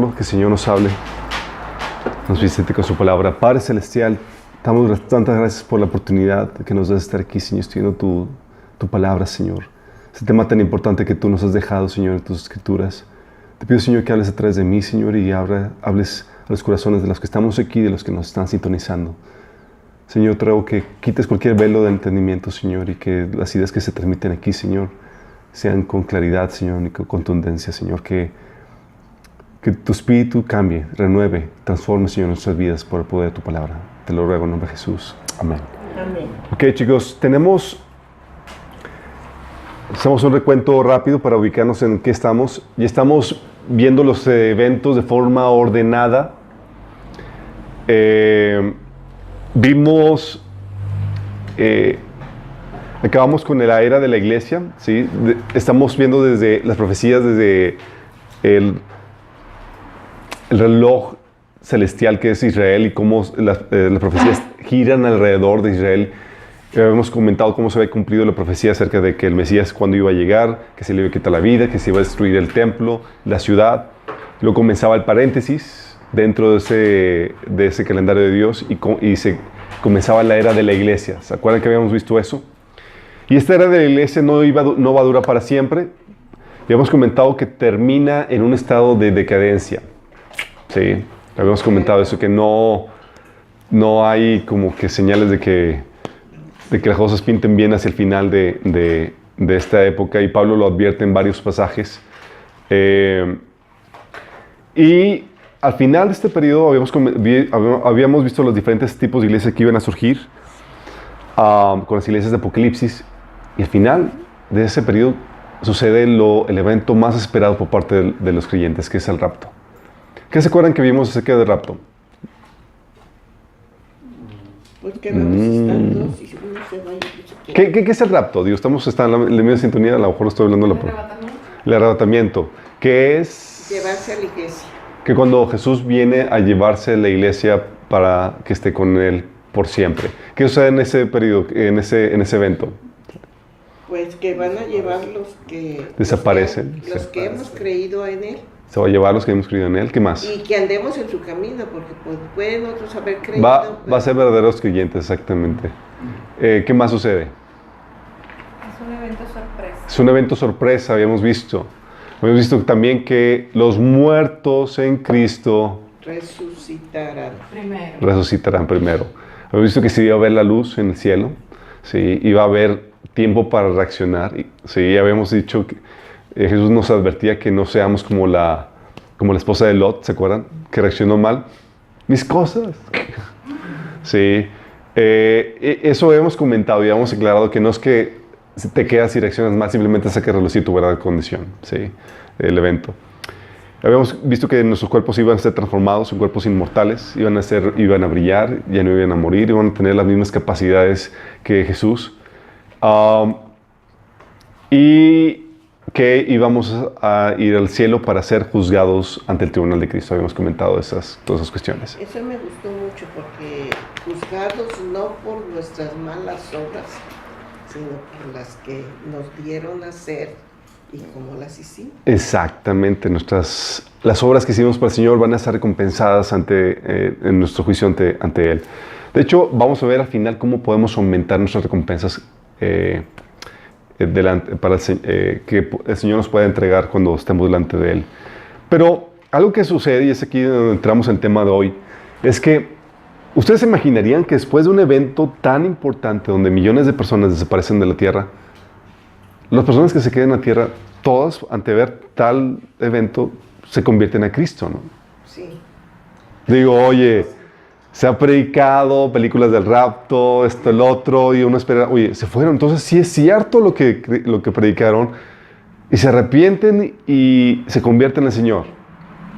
invitarlo, que el Señor nos hable, nos visite con su palabra. Padre Celestial, damos tantas gracias por la oportunidad que nos das de estar aquí, Señor, estudiando tu palabra, Señor. Ese tema tan importante que tú nos has dejado, Señor, en tus escrituras. Te pido, Señor, que hables a través de mí, Señor, y hables a los corazones de los que estamos aquí y de los que nos están sintonizando. Señor, te ruego que quites cualquier velo de entendimiento, Señor, y que las ideas que se transmiten aquí, Señor, sean con claridad, Señor, y con contundencia, Señor. Que tu espíritu cambie, renueve, transforme, Señor, nuestras vidas por el poder de tu palabra. Te lo ruego en nombre de Jesús. Amén. Amén. Ok, chicos, hacemos un recuento rápido para ubicarnos en qué estamos. Ya estamos viendo los eventos de forma ordenada. Acabamos con la era de la iglesia, ¿sí? Estamos viendo desde las profecías, desde el reloj celestial que es Israel y cómo las profecías giran alrededor de Israel. Hemos comentado cómo se había cumplido la profecía acerca de que el Mesías cuando iba a llegar, que se le iba a quitar la vida, que se iba a destruir el templo, la ciudad. Luego comenzaba el paréntesis dentro de ese calendario de Dios y se comenzaba la era de la iglesia. ¿Se acuerdan que habíamos visto eso? Y esta era de la iglesia no va a durar para siempre. Y hemos comentado que termina en un estado de decadencia. Sí, habíamos comentado eso, que no hay como que señales de que las cosas pinten bien hacia el final de esta época, y Pablo lo advierte en varios pasajes. Y al final de este periodo habíamos visto los diferentes tipos de iglesias que iban a surgir, con las iglesias de Apocalipsis, y al final de ese periodo sucede el evento más esperado por parte de los creyentes, que es el rapto. ¿Qué se acuerdan que vimos acerca del rapto? Pues que vamos estando, si uno se va y ¿Qué es el rapto? Digo, estamos en la misma sintonía, a lo mejor estoy hablando el arrebatamiento. ¿Qué es? Llevarse a la iglesia. Que cuando Jesús viene a llevarse a la iglesia para que esté con él por siempre. ¿Qué sucede en ese periodo, en ese evento? Pues que van a llevar los que desaparecen. Los que hemos creído en él. Se va a llevar los que hemos creído en él. ¿Qué más? Y que andemos en su camino, porque pues, pueden otros haber creído. Va a ser verdaderos creyentes, exactamente. ¿Qué más sucede? Es un evento sorpresa. Es un evento sorpresa, habíamos visto. Habíamos visto también que los muertos en Cristo resucitarán primero. Habíamos visto que se iba a ver la luz en el cielo, ¿sí? Iba a haber tiempo para reaccionar. Sí, habíamos dicho que Jesús nos advertía que no seamos como la esposa de Lot, ¿se acuerdan? Que reaccionó mal. Mis cosas. Sí. Eso hemos comentado y hemos aclarado que no es que te quedas y reaccionas mal, simplemente saca a relucir tu verdadera condición, ¿sí? El evento. Habíamos visto que nuestros cuerpos iban a ser transformados en cuerpos inmortales, iban a brillar, ya no iban a morir, iban a tener las mismas capacidades que Jesús. Y que íbamos a ir al cielo para ser juzgados ante el tribunal de Cristo. Habíamos comentado todas esas cuestiones. Eso me gustó mucho, porque juzgados no por nuestras malas obras, sino por las que nos dieron a hacer y cómo las hicimos. Exactamente. Las obras que hicimos para el Señor van a ser recompensadas en nuestro juicio ante Él. De hecho, vamos a ver al final cómo podemos aumentar nuestras recompensas para que el Señor nos pueda entregar cuando estemos delante de Él. Pero algo que sucede, y es aquí donde entramos en el tema de hoy, es que ustedes se imaginarían que después de un evento tan importante donde millones de personas desaparecen de la tierra, las personas que se quedan en la tierra, todas ante ver tal evento se convierten a Cristo, ¿no? Sí. Digo, oye, se ha predicado películas del rapto, esto, el otro, y uno espera, oye, se fueron. Entonces sí es cierto lo que predicaron, y se arrepienten y se convierten en el Señor.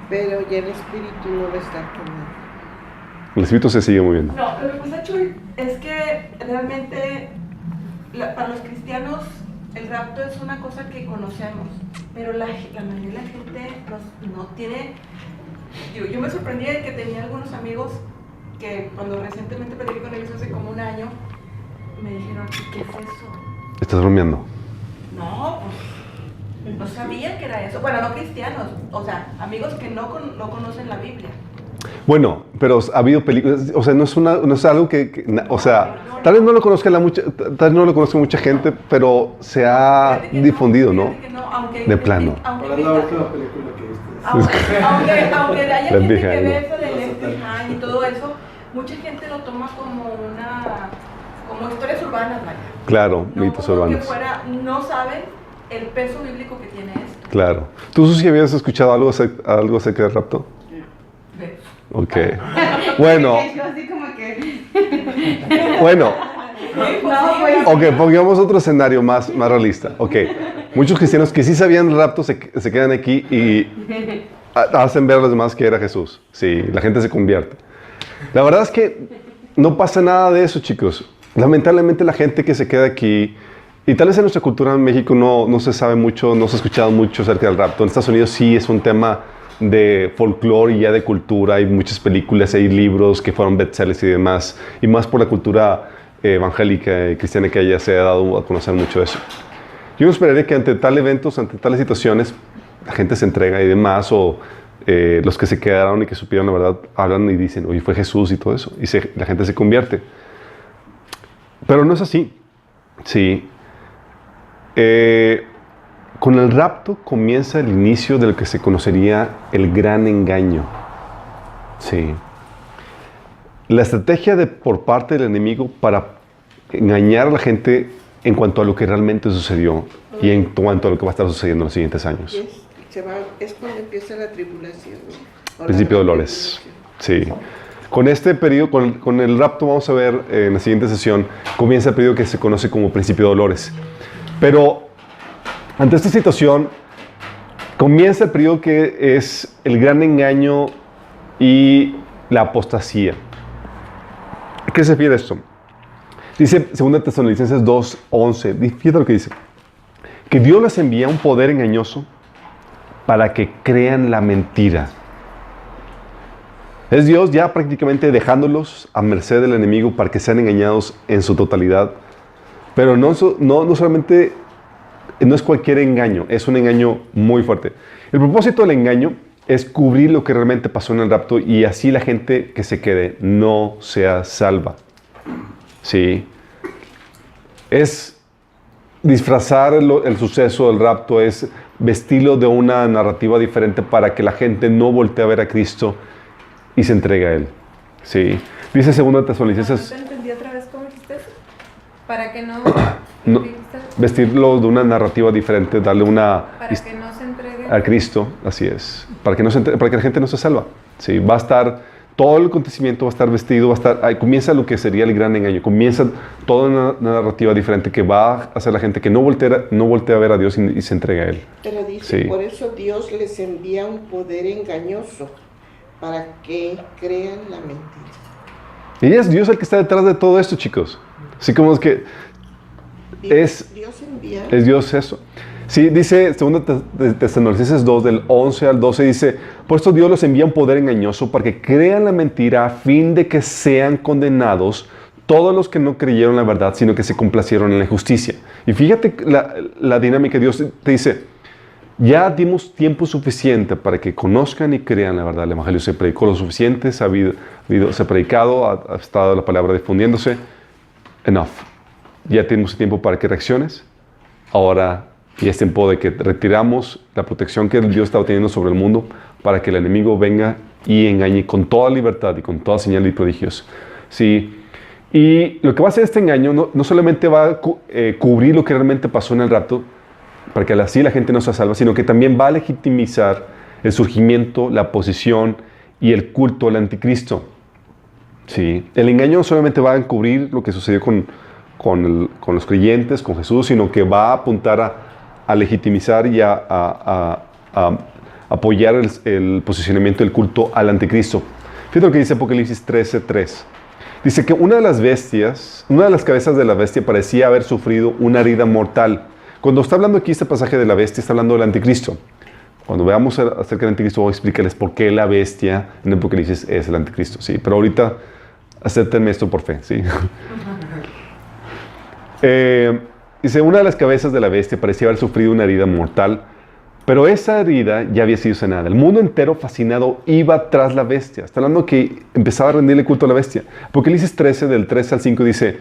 Pero ya el Espíritu no va a estar con él. El Espíritu se sigue moviendo. No, lo que pasa, Chuy, es que realmente para los cristianos el rapto es una cosa que conocemos, pero la mayoría de la gente no tiene. Yo me sorprendí de que tenía algunos amigos que cuando recientemente peleé con ellos hace como un año, me dijeron, ¿qué es eso? ¿Estás bromeando? No, pues No sabían que era eso. Bueno, no cristianos, o sea, amigos que no conocen la Biblia. Bueno, pero ha habido películas, o sea, no es algo o sea, tal vez no lo conozca mucha gente, pero se ha difundido, ¿no? De plano. Ahora la última película que viste. Aunque haya gente que ve eso de Left Behind y todo eso, mucha gente lo toma como historias urbanas, vaya. Claro, mitos urbanos. No saben el peso bíblico que tiene esto. Claro. ¿Tú, Susi, habías escuchado algo acerca del rapto? Ok. Bueno. Bueno. Ok, pongamos otro escenario más realista. Ok. Muchos cristianos que sí sabían el rapto se quedan aquí y hacen ver a los demás que era Jesús. Sí, la gente se convierte. La verdad es que no pasa nada de eso, chicos. Lamentablemente la gente que se queda aquí, y tal vez en nuestra cultura en México no se sabe mucho, no se ha escuchado mucho acerca del rapto. En Estados Unidos sí es un tema de folclore y ya de cultura. Hay muchas películas, hay libros que fueron bestsellers y demás, y más por la cultura evangélica y cristiana que ya se ha dado a conocer mucho eso. Yo esperaría que ante tales eventos, ante tales situaciones, la gente se entrega y demás, o los que se quedaron y que supieron la verdad hablan y dicen, oye, fue Jesús y todo eso, y la gente se convierte. Pero no es así. Sí. Con el rapto comienza el inicio de lo que se conocería el gran engaño. Sí. La estrategia por parte del enemigo para engañar a la gente en cuanto a lo que realmente sucedió y en cuanto a lo que va a estar sucediendo en los siguientes años. Es cuando empieza la tribulación, ¿no? Principio de dolores. Sí. Con este periodo, con el rapto, vamos a ver en la siguiente sesión, comienza el periodo que se conoce como principio de dolores. Pero ante esta situación, comienza el periodo que es el gran engaño y la apostasía. ¿A qué se refiere esto? Dice 2 Tesalonicenses 2:11, fíjate lo que dice, que Dios les envía un poder engañoso para que crean la mentira. Es Dios ya prácticamente dejándolos a merced del enemigo para que sean engañados en su totalidad. Pero no solamente, no es cualquier engaño, es un engaño muy fuerte. El propósito del engaño es cubrir lo que realmente pasó en el rapto y así la gente que se quede no sea salva. Sí. Es disfrazar el suceso del rapto, es vestirlo de una narrativa diferente para que la gente no voltee a ver a Cristo y se entregue a Él. Sí. Dice 2 Tesalonicenses... ¿No te entendí otra vez cómo dijiste eso? Para que no vestirlo de una narrativa diferente, darle una... Para que no se entregue a Cristo, así es. Para que la gente no se salva. Sí. Va a estar... Todo el acontecimiento va a estar vestido, comienza lo que sería el gran engaño, comienza toda una narrativa diferente que va a hacer la gente que no voltea a ver a Dios y se entrega a Él. Pero dice, sí. Por eso Dios les envía un poder engañoso para que crean la mentira. Y es Dios el que está detrás de todo esto, chicos. Así como es que Dios envía. Es Dios eso. Sí, dice 2 Tesalonicenses 2, del 11 al 12, dice, por esto Dios los envía un poder engañoso para que crean la mentira a fin de que sean condenados todos los que no creyeron la verdad, sino que se complacieron en la injusticia. Y fíjate la dinámica. Dios te dice, ya dimos tiempo suficiente para que conozcan y crean la verdad. El Evangelio se predicó lo suficiente, se ha predicado, ha estado la palabra difundiéndose. Enough. Ya tenemos tiempo para que reacciones. Ahora y es tiempo de que retiramos la protección que Dios estaba teniendo sobre el mundo para que el enemigo venga y engañe con toda libertad y con toda señal y prodigios. Sí. Y lo que va a hacer este engaño no solamente va a cubrir lo que realmente pasó en el rapto, para que así la gente no se salva, sino que también va a legitimizar el surgimiento, la posición y el culto al anticristo. Sí. El engaño no solamente va a encubrir lo que sucedió con los creyentes, con Jesús, sino que va a apuntar a legitimizar y a apoyar el posicionamiento del culto al anticristo. Fíjate lo que dice Apocalipsis 13:3. Dice que una de las cabezas de la bestia parecía haber sufrido una herida mortal. Cuando está hablando aquí este pasaje de la bestia, está hablando del anticristo. Cuando veamos acerca del anticristo, voy a explicarles por qué la bestia en Apocalipsis es el anticristo. ¿Sí? Pero ahorita, acéptenme esto por fe. ¿Sí? Dice, una de las cabezas de la bestia parecía haber sufrido una herida mortal. Pero esa herida ya había sido sanada. El mundo entero, fascinado, iba tras la bestia. Está hablando que empezaba a rendirle culto a la bestia. Apocalipsis 13, del 3 al 5, dice,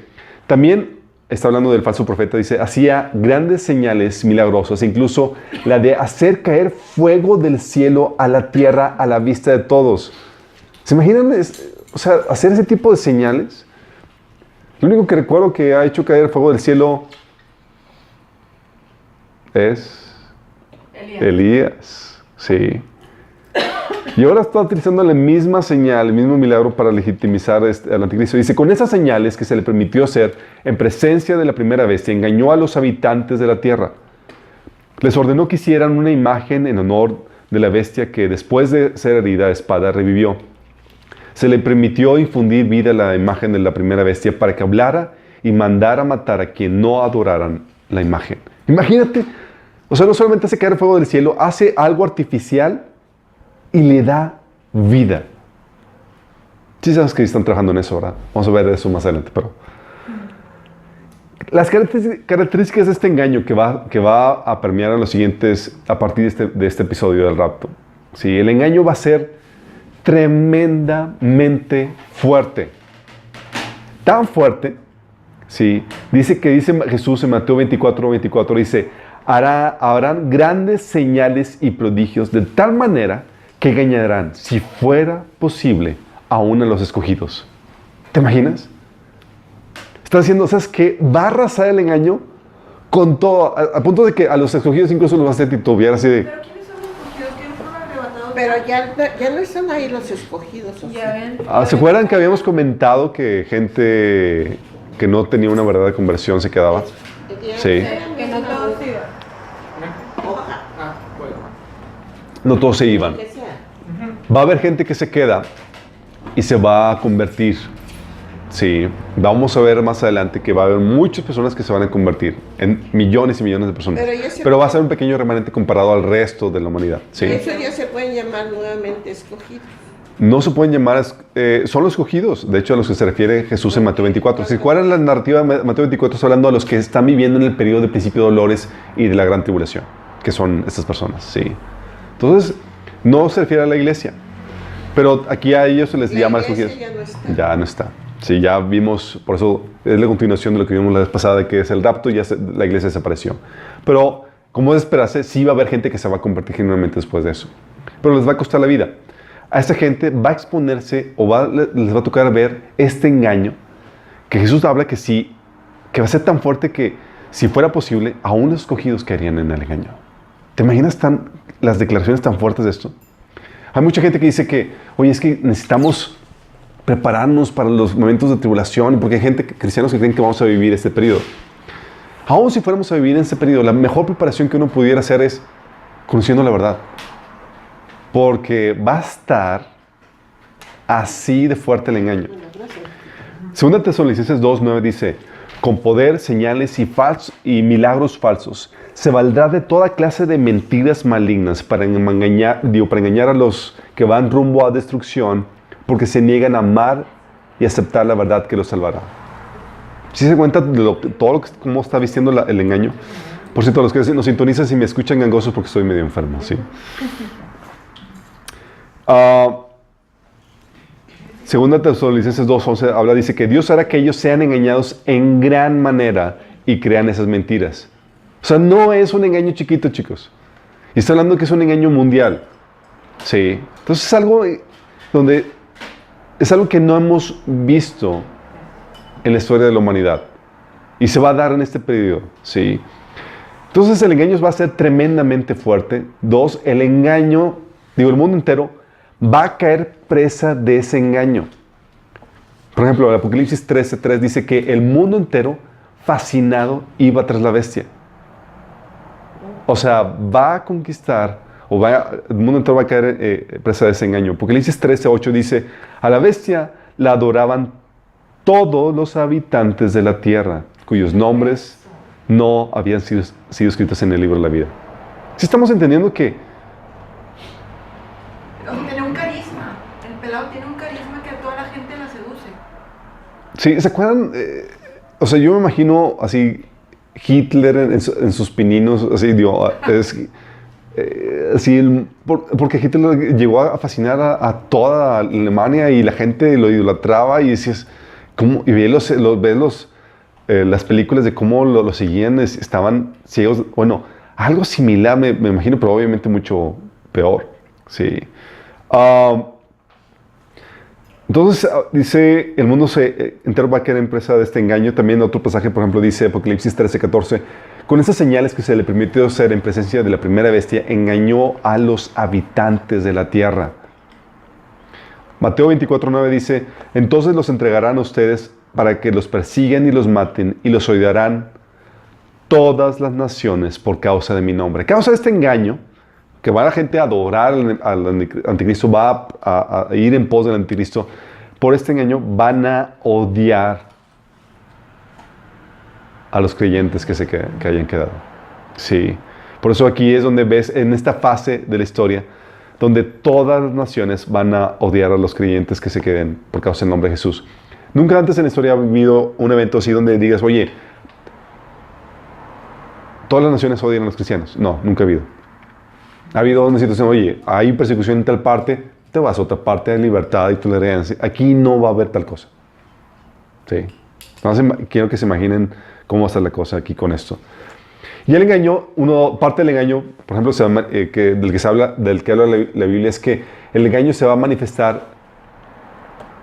también está hablando del falso profeta, dice, hacía grandes señales milagrosas, incluso la de hacer caer fuego del cielo a la tierra a la vista de todos. ¿Se imaginan? Hacer ese tipo de señales. Lo único que recuerdo que ha hecho caer fuego del cielo es Elías, sí. Y ahora está utilizando la misma señal, el mismo milagro para legitimizar al anticristo. Dice, con esas señales que se le permitió hacer en presencia de la primera bestia, engañó a los habitantes de la tierra. Les ordenó que hicieran una imagen en honor de la bestia que después de ser herida a espada revivió. Se le permitió infundir vida a la imagen de la primera bestia para que hablara y mandara matar a quien no adoraran la imagen. Imagínate, no solamente hace caer fuego del cielo, hace algo artificial y le da vida. Sí sabes que están trabajando en eso, ¿verdad? Vamos a ver eso más adelante, pero... Las características de este engaño que va a permear a los siguientes, a partir de este episodio del rapto. ¿Sí? El engaño va a ser tremendamente fuerte. Tan fuerte, ¿sí? Dice Jesús en Mateo 24, dice, habrán grandes señales y prodigios de tal manera que engañarán, si fuera posible, aún a los escogidos. ¿Te imaginas? Está diciendo, ¿sabes qué? Va a arrasar el engaño con todo, a punto de que a los escogidos incluso los va a hacer titubear así de... ¿Pero quiénes son los escogidos? ¿Quiénes fueron arrebatados? Pero ya no están ahí los escogidos. Ya ven. ¿Se acuerdan que habíamos comentado que gente que no tenía una verdadera conversión se quedaba? Sí. Que no todos iban. No todos se iban. Va a haber gente que se queda y se va a convertir. Sí, vamos a ver más adelante que va a haber muchas personas que se van a convertir en millones y millones de personas. Pero va a ser un pequeño remanente comparado al resto de la humanidad. Sí. Eso ya se pueden llamar nuevamente escogidos. No se pueden llamar, son los escogidos, de hecho a los que se refiere Jesús en Mateo 24. Si ¿cuál es la narrativa de Mateo 24? Está hablando a los que están viviendo en el periodo de principio de dolores y de la gran tribulación, que son estas personas, sí. Entonces, no se refiere a la iglesia, pero aquí a ellos se les llama escogidos. Ya no está. Sí, ya vimos, por eso es la continuación de lo que vimos la vez pasada, que es el rapto, y ya la iglesia desapareció. Pero, como es de esperarse, sí va a haber gente que se va a convertir genuinamente después de eso. Pero les va a costar la vida. A esta gente va a exponerse o les va a tocar ver este engaño que Jesús habla que va a ser tan fuerte que si fuera posible, aún los escogidos caerían en el engaño. ¿Te imaginas las declaraciones tan fuertes de esto? Hay mucha gente que dice que, oye, es que necesitamos prepararnos para los momentos de tribulación, porque hay cristianos que creen que vamos a vivir este periodo. Aún si fuéramos a vivir en este periodo, la mejor preparación que uno pudiera hacer es conociendo la verdad. Porque va a estar así de fuerte el engaño. Segunda Tesalonicenses 2:9 dice, con poder, señales y milagros falsos, se valdrá de toda clase de mentiras malignas para engañar a los que van rumbo a destrucción, porque se niegan a amar y aceptar la verdad que los salvará. ¿Sí se cuenta de cómo está vistiendo el engaño? Por cierto, los que nos sintonizan, si me escuchan gangosos, porque estoy medio enfermo, ¿sí? Segunda Tesalonicenses 2:11 dice que Dios hará que ellos sean engañados en gran manera y crean esas mentiras. O sea, no es un engaño chiquito, chicos. Y está hablando que es un engaño mundial. Sí. Entonces es algo que no hemos visto en la historia de la humanidad. Y se va a dar en este periodo. Sí. Entonces el engaño va a ser tremendamente fuerte. Dos, el mundo entero va a caer presa de ese engaño. Por ejemplo, el Apocalipsis 13:3 dice que el mundo entero, fascinado, iba tras la bestia. O sea, va a conquistar, el mundo entero va a caer presa de ese engaño. Apocalipsis 13:8 dice, a la bestia la adoraban todos los habitantes de la tierra, cuyos nombres no habían sido escritos en el libro de la vida. ¿Sí estamos entendiendo que tiene un carisma? El pelado tiene un carisma que a toda la gente la seduce. Sí, ¿se acuerdan? Yo me imagino así Hitler en sus pininos, así, porque Hitler llegó a fascinar a toda Alemania y la gente lo idolatraba y decías, ¿cómo? Y ves las películas de cómo lo seguían, estaban ciegos. Bueno, algo similar me imagino, pero obviamente mucho peor. Sí. Entonces, dice, el mundo entero va a quedar presa de este engaño. También otro pasaje, por ejemplo, dice Apocalipsis 13:14, con estas señales que se le permitió ser en presencia de la primera bestia, engañó a los habitantes de la tierra. Mateo 24:9 dice, entonces los entregarán a ustedes para que los persigan y los maten, y los odiarán todas las naciones por causa de mi nombre. A causa de este engaño, que va la gente a adorar al anticristo, va a ir en pos del anticristo, por este engaño van a odiar a los creyentes que hayan quedado. Sí. Por eso aquí es donde ves, en esta fase de la historia, donde todas las naciones van a odiar a los creyentes que se queden por causa del nombre de Jesús. Nunca antes en la historia ha habido un evento así donde digas, oye, todas las naciones odian a los cristianos. No, nunca ha habido. Ha habido una situación, oye, hay persecución en tal parte, te vas a otra parte de libertad y tolerancia. Aquí no va a haber tal cosa. Sí. Entonces, quiero que se imaginen cómo va a estar la cosa aquí con esto. Y el engaño, parte del engaño, por ejemplo, del que habla la Biblia, es que el engaño se va a manifestar,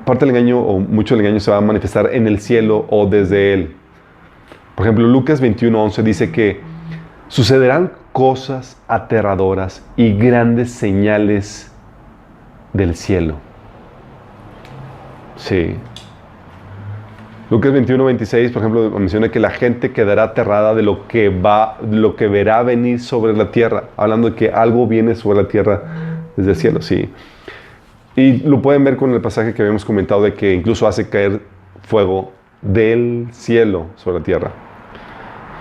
parte del engaño o mucho del engaño se va a manifestar en el cielo o desde él. Por ejemplo, Lucas 21:11 dice que sucederán cosas aterradoras y grandes señales del cielo. Sí. Lucas 21:26, por ejemplo, menciona que la gente quedará aterrada de lo que verá venir sobre la tierra, hablando de que algo viene sobre la tierra desde el cielo, sí. Y lo pueden ver con el pasaje que habíamos comentado de que incluso hace caer fuego del cielo sobre la tierra.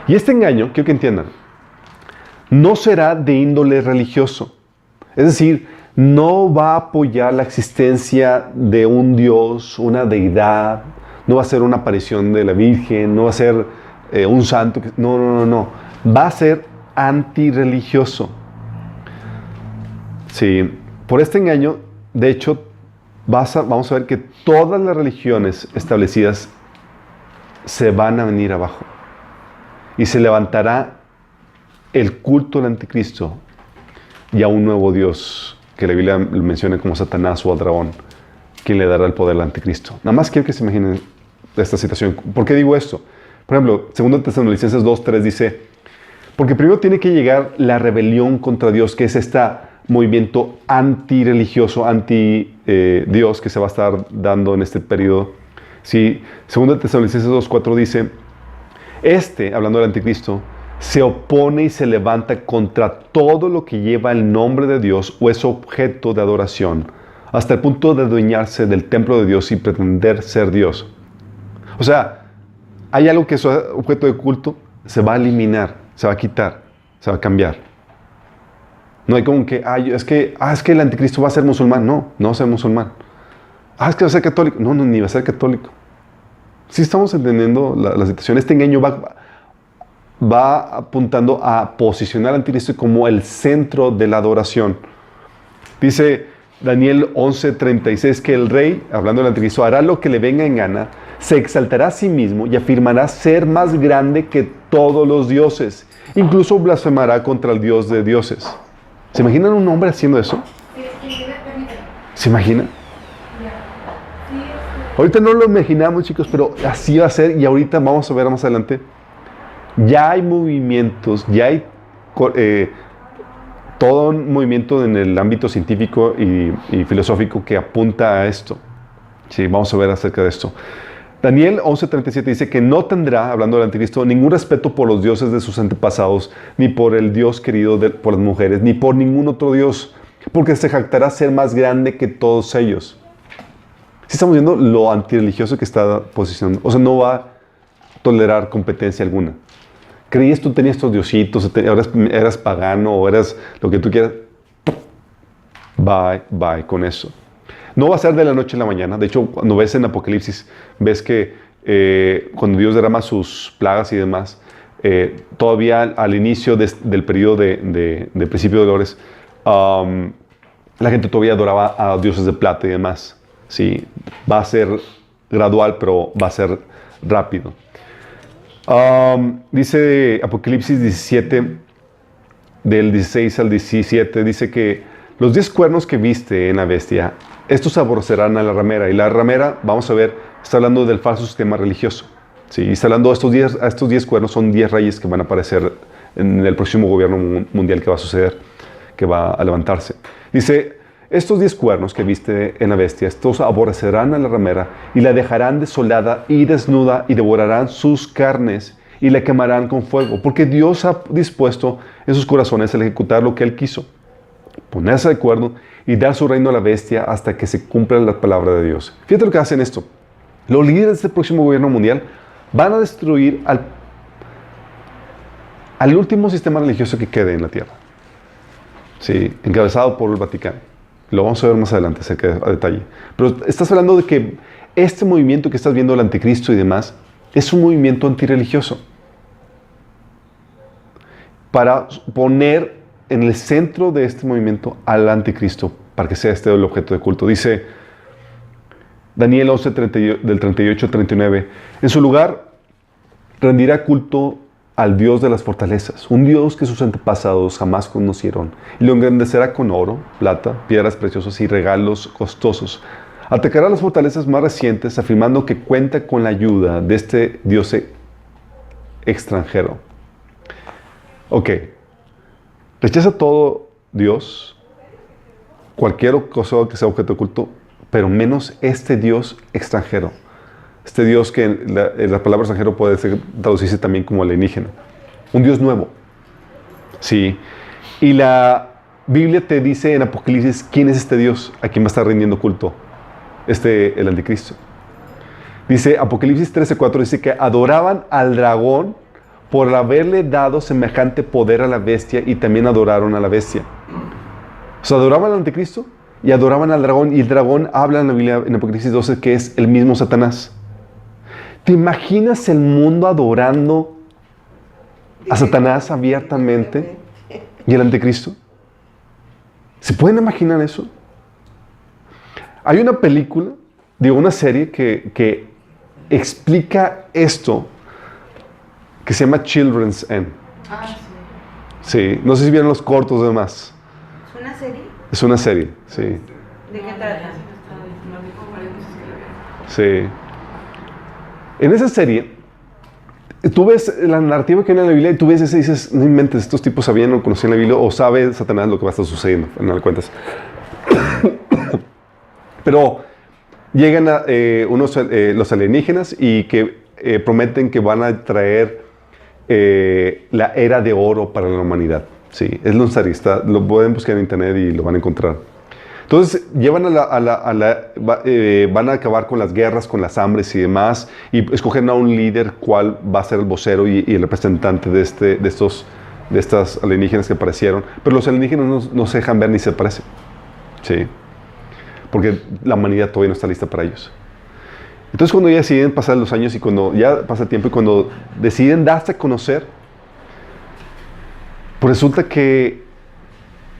Y este engaño, quiero que entiendan, no será de índole religioso. Es decir, no va a apoyar la existencia de un Dios, una deidad. No va a ser una aparición de la Virgen, no va a ser un santo. No. Va a ser antirreligioso. Sí, por este engaño, de hecho, vamos a ver que todas las religiones establecidas se van a venir abajo. Y se levantará el culto al anticristo y a un nuevo Dios, que la Biblia lo menciona como Satanás o al dragón, quien le dará el poder al anticristo. Nada más quiero que se imaginen esta situación. ¿Por qué digo esto? Por ejemplo, 2 Tesalonicenses 2:3 dice, porque primero tiene que llegar la rebelión contra Dios, que es este movimiento antirreligioso, anti-Dios, que se va a estar dando en este periodo. Sí, 2 Tesalonicenses 2:4 dice, hablando del anticristo, se opone y se levanta contra todo lo que lleva el nombre de Dios o es objeto de adoración, hasta el punto de adueñarse del templo de Dios y pretender ser Dios. O sea, hay algo que es objeto de culto, se va a eliminar, se va a quitar, se va a cambiar. No hay como que, es que el anticristo va a ser musulmán. No va a ser musulmán. Es que va a ser católico. No, ni va a ser católico. Sí estamos entendiendo la situación. Este engaño va apuntando a posicionar al anticristo como el centro de la adoración. Dice Daniel 11:36 que el rey, hablando del anticristo, hará lo que le venga en gana, se exaltará a sí mismo y afirmará ser más grande que todos los dioses. Incluso blasfemará contra el Dios de dioses. ¿Se imaginan un hombre haciendo eso? ¿Se imaginan? Ahorita no lo imaginamos, chicos, pero así va a ser y ahorita vamos a ver más adelante. Ya hay movimientos, ya hay todo un movimiento en el ámbito científico y filosófico que apunta a esto. Sí, vamos a ver acerca de esto. Daniel 11:37 dice que no tendrá, hablando del anticristo, ningún respeto por los dioses de sus antepasados, ni por el Dios querido por las mujeres, ni por ningún otro Dios, porque se jactará ser más grande que todos ellos. Si estamos viendo lo antirreligioso que está posicionando, o sea, no va a tolerar competencia alguna. Creías tú tenías estos diositos, eras pagano o eras lo que tú quieras. Bye con eso. No va a ser de la noche a la mañana. De hecho, cuando ves en Apocalipsis, ves que cuando Dios derrama sus plagas y demás, todavía al inicio del periodo de principio de dolores, la gente todavía adoraba a dioses de plata y demás. Sí, va a ser gradual, pero va a ser rápido. Dice Apocalipsis 17, del 16 al 17, dice que los 10 cuernos que viste en la bestia, estos aborrecerán a la ramera. Y la ramera, vamos a ver, está hablando del falso sistema religioso. Sí, y está hablando a estos 10 cuernos, son 10 reyes que van a aparecer en el próximo gobierno mundial que va a suceder, que va a levantarse. Dice, estos 10 cuernos que viste en la bestia, estos aborrecerán a la ramera y la dejarán desolada y desnuda y devorarán sus carnes y la quemarán con fuego, porque Dios ha dispuesto en sus corazones el ejecutar lo que Él quiso, ponerse de acuerdo y dar su reino a la bestia hasta que se cumpla la palabra de Dios. Fíjate lo que hacen esto. Los líderes de este próximo gobierno mundial van a destruir al último sistema religioso que quede en la tierra. Sí, encabezado por el Vaticano. Lo vamos a ver más adelante a detalle. Pero estás hablando de que este movimiento que estás viendo, el anticristo y demás, es un movimiento antirreligioso. Para poner en el centro de este movimiento al anticristo, para que sea este el objeto de culto. Dice Daniel 11, del 38 al 39, en su lugar rendirá culto al Dios de las fortalezas, un Dios que sus antepasados jamás conocieron, y lo engrandecerá con oro, plata, piedras preciosas y regalos costosos. Atacará las fortalezas más recientes, afirmando que cuenta con la ayuda de este Dios extranjero. Ok, rechaza todo Dios, cualquier cosa que sea objeto de culto, pero menos este Dios extranjero. Este Dios que la palabra extranjero puede traducirse también como alienígena. Un Dios nuevo. Sí. Y la Biblia te dice en Apocalipsis quién es este Dios a quien va a estar rindiendo culto. El anticristo. Dice Apocalipsis 13:4, dice que adoraban al dragón por haberle dado semejante poder a la bestia y también adoraron a la bestia. O sea, adoraban al anticristo y adoraban al dragón. Y el dragón habla en la Biblia, en Apocalipsis 12, que es el mismo Satanás. ¿Te imaginas el mundo adorando a Satanás abiertamente y el anticristo? ¿Se pueden imaginar eso? Hay una película, una serie que explica esto, que se llama Children's End. Ah, sí. Sí, no sé si vieron los cortos y demás. ¿Es una serie? Es una serie, sí. ¿De qué trata? Sí. En esa serie, tú ves la narrativa que hay en la Biblia y tú ves eso y dices, no inventes, estos tipos sabían o conocían la Biblia o sabe Satanás lo que va a estar sucediendo, en final de cuentas. Pero llegan los alienígenas y que prometen que van a traer la era de oro para la humanidad. Sí, es lo zarista, lo pueden buscar en internet y lo van a encontrar. Entonces llevan van a acabar con las guerras, con las hambres y demás, y escogen a un líder cual va a ser el vocero y el representante de estas alienígenas que aparecieron. Pero los alienígenas no se dejan ver ni se aparecen. Sí. Porque la humanidad todavía no está lista para ellos. Entonces cuando ya deciden pasar los años y cuando ya pasa el tiempo y cuando deciden darse a conocer, pues resulta que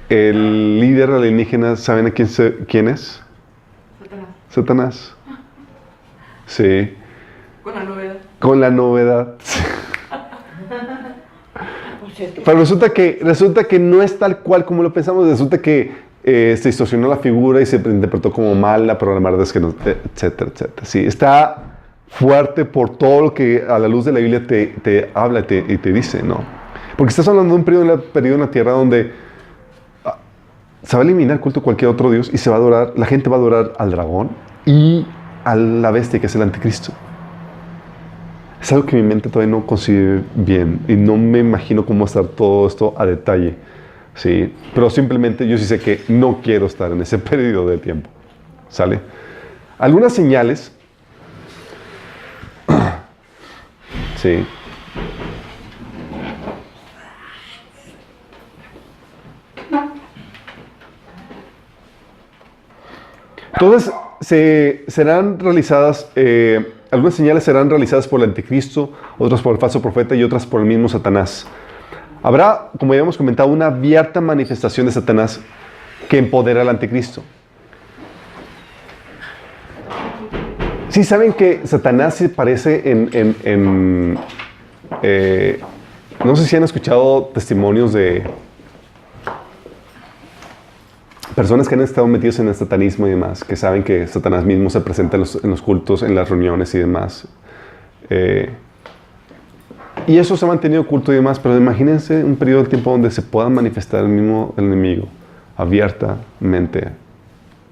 el líder alienígena, ¿saben a quién es? Satanás. Sí. Con la novedad. Con la novedad. Pero resulta que no es tal cual como lo pensamos. Resulta que se distorsionó la figura y se interpretó como mala, pero la verdad es que no, etcétera, etcétera. Sí, está fuerte por todo lo que a la luz de la Biblia te habla y te dice, ¿no? Porque estás hablando de un periodo en la tierra donde se va a eliminar el culto a cualquier otro Dios y la gente va a adorar al dragón y a la bestia que es el anticristo. Es algo que mi mente todavía no concibe bien y no me imagino cómo estar todo esto a detalle. Sí, pero simplemente yo sí sé que no quiero estar en ese periodo de tiempo. ¿Sale? Algunas señales. Sí. Entonces, serán realizadas, algunas señales serán realizadas por el anticristo, otras por el falso profeta y otras por el mismo Satanás. Habrá, como ya hemos comentado, una abierta manifestación de Satanás que empodera al anticristo. Sí, saben que Satanás se parece no sé si han escuchado testimonios de personas que han estado metidos en el satanismo y demás, que saben que Satanás mismo se presenta en los cultos, en las reuniones y demás. Y eso se ha mantenido oculto y demás, pero imagínense un periodo de tiempo donde se pueda manifestar el enemigo abiertamente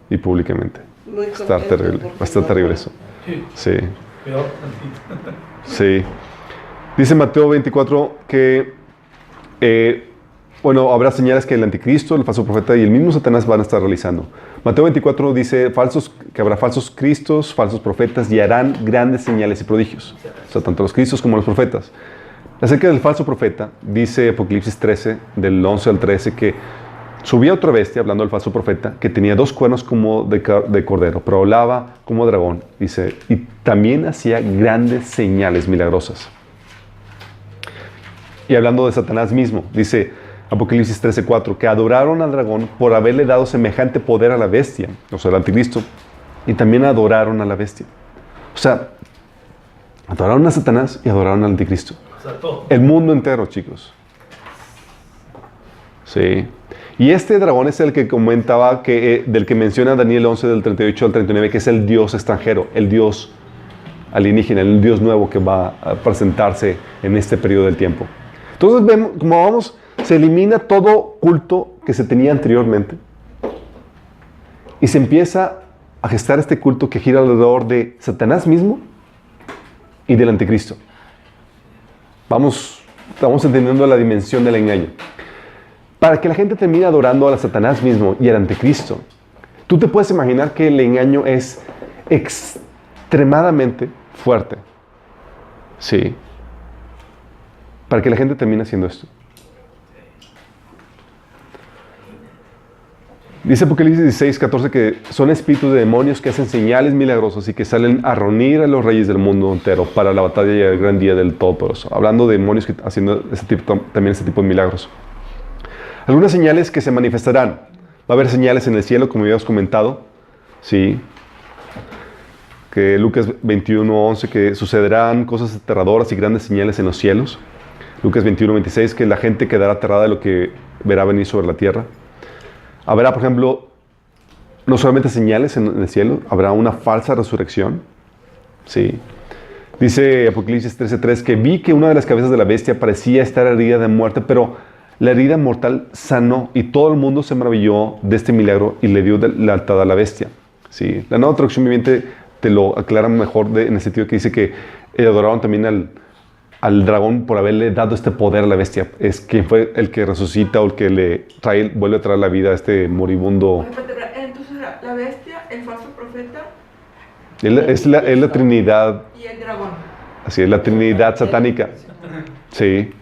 y públicamente. Va a estar terrible, va a estar terrible eso. Sí. Sí. Dice Mateo 24 que, habrá señales que el anticristo, el falso profeta y el mismo Satanás van a estar realizando. Mateo 24 dice que habrá falsos cristos, falsos profetas y harán grandes señales y prodigios. O sea, tanto los cristos como los profetas. Acerca del falso profeta, dice Apocalipsis 13, del 11 al 13, que subía otra bestia, hablando del falso profeta, que tenía 2 cuernos como de cordero, pero hablaba como dragón, dice, y también hacía grandes señales milagrosas. Y hablando de Satanás mismo, dice Apocalipsis 13:4, que adoraron al dragón por haberle dado semejante poder a la bestia, o sea, al anticristo, y también adoraron a la bestia. O sea, adoraron a Satanás y adoraron al anticristo. O sea, todo. El mundo entero, chicos. Sí. Y este dragón es el que comentaba, del que menciona Daniel 11, del 38 al 39, que es el dios extranjero, el dios alienígena, el dios nuevo que va a presentarse en este periodo del tiempo. Entonces, vemos, como vamos, se elimina todo culto que se tenía anteriormente y se empieza a gestar este culto que gira alrededor de Satanás mismo y del anticristo. Estamos entendiendo la dimensión del engaño. Para que la gente termine adorando a Satanás mismo y al anticristo, tú te puedes imaginar que el engaño es extremadamente fuerte. Sí. Para que la gente termine haciendo esto. Dice Apocalipsis 16:14 que son espíritus de demonios que hacen señales milagrosas y que salen a reunir a los reyes del mundo entero para la batalla y el gran día del Todopoderoso. Hablando de demonios que haciendo también este tipo de milagros. Algunas señales que se manifestarán. Va a haber señales en el cielo, como ya hemos comentado. Sí. Que Lucas 21:11, que sucederán cosas aterradoras y grandes señales en los cielos. Lucas 21:26, que la gente quedará aterrada de lo que verá venir sobre la tierra. Habrá, por ejemplo, no solamente señales en el cielo, habrá una falsa resurrección. Sí. Dice Apocalipsis 13:3 que vi que una de las cabezas de la bestia parecía estar herida de muerte, pero la herida mortal sanó y todo el mundo se maravilló de este milagro y le dio lealtad a la bestia. Sí. La Nueva Traducción Viviente te lo aclara mejor en el sentido que dice que adoraron también al dragón por haberle dado este poder a la bestia. Es quien fue el que resucita o el que vuelve a traer la vida a este moribundo. Entonces la bestia, el falso profeta. Es la Trinidad. Y el dragón. Así es, la Trinidad satánica. Sí.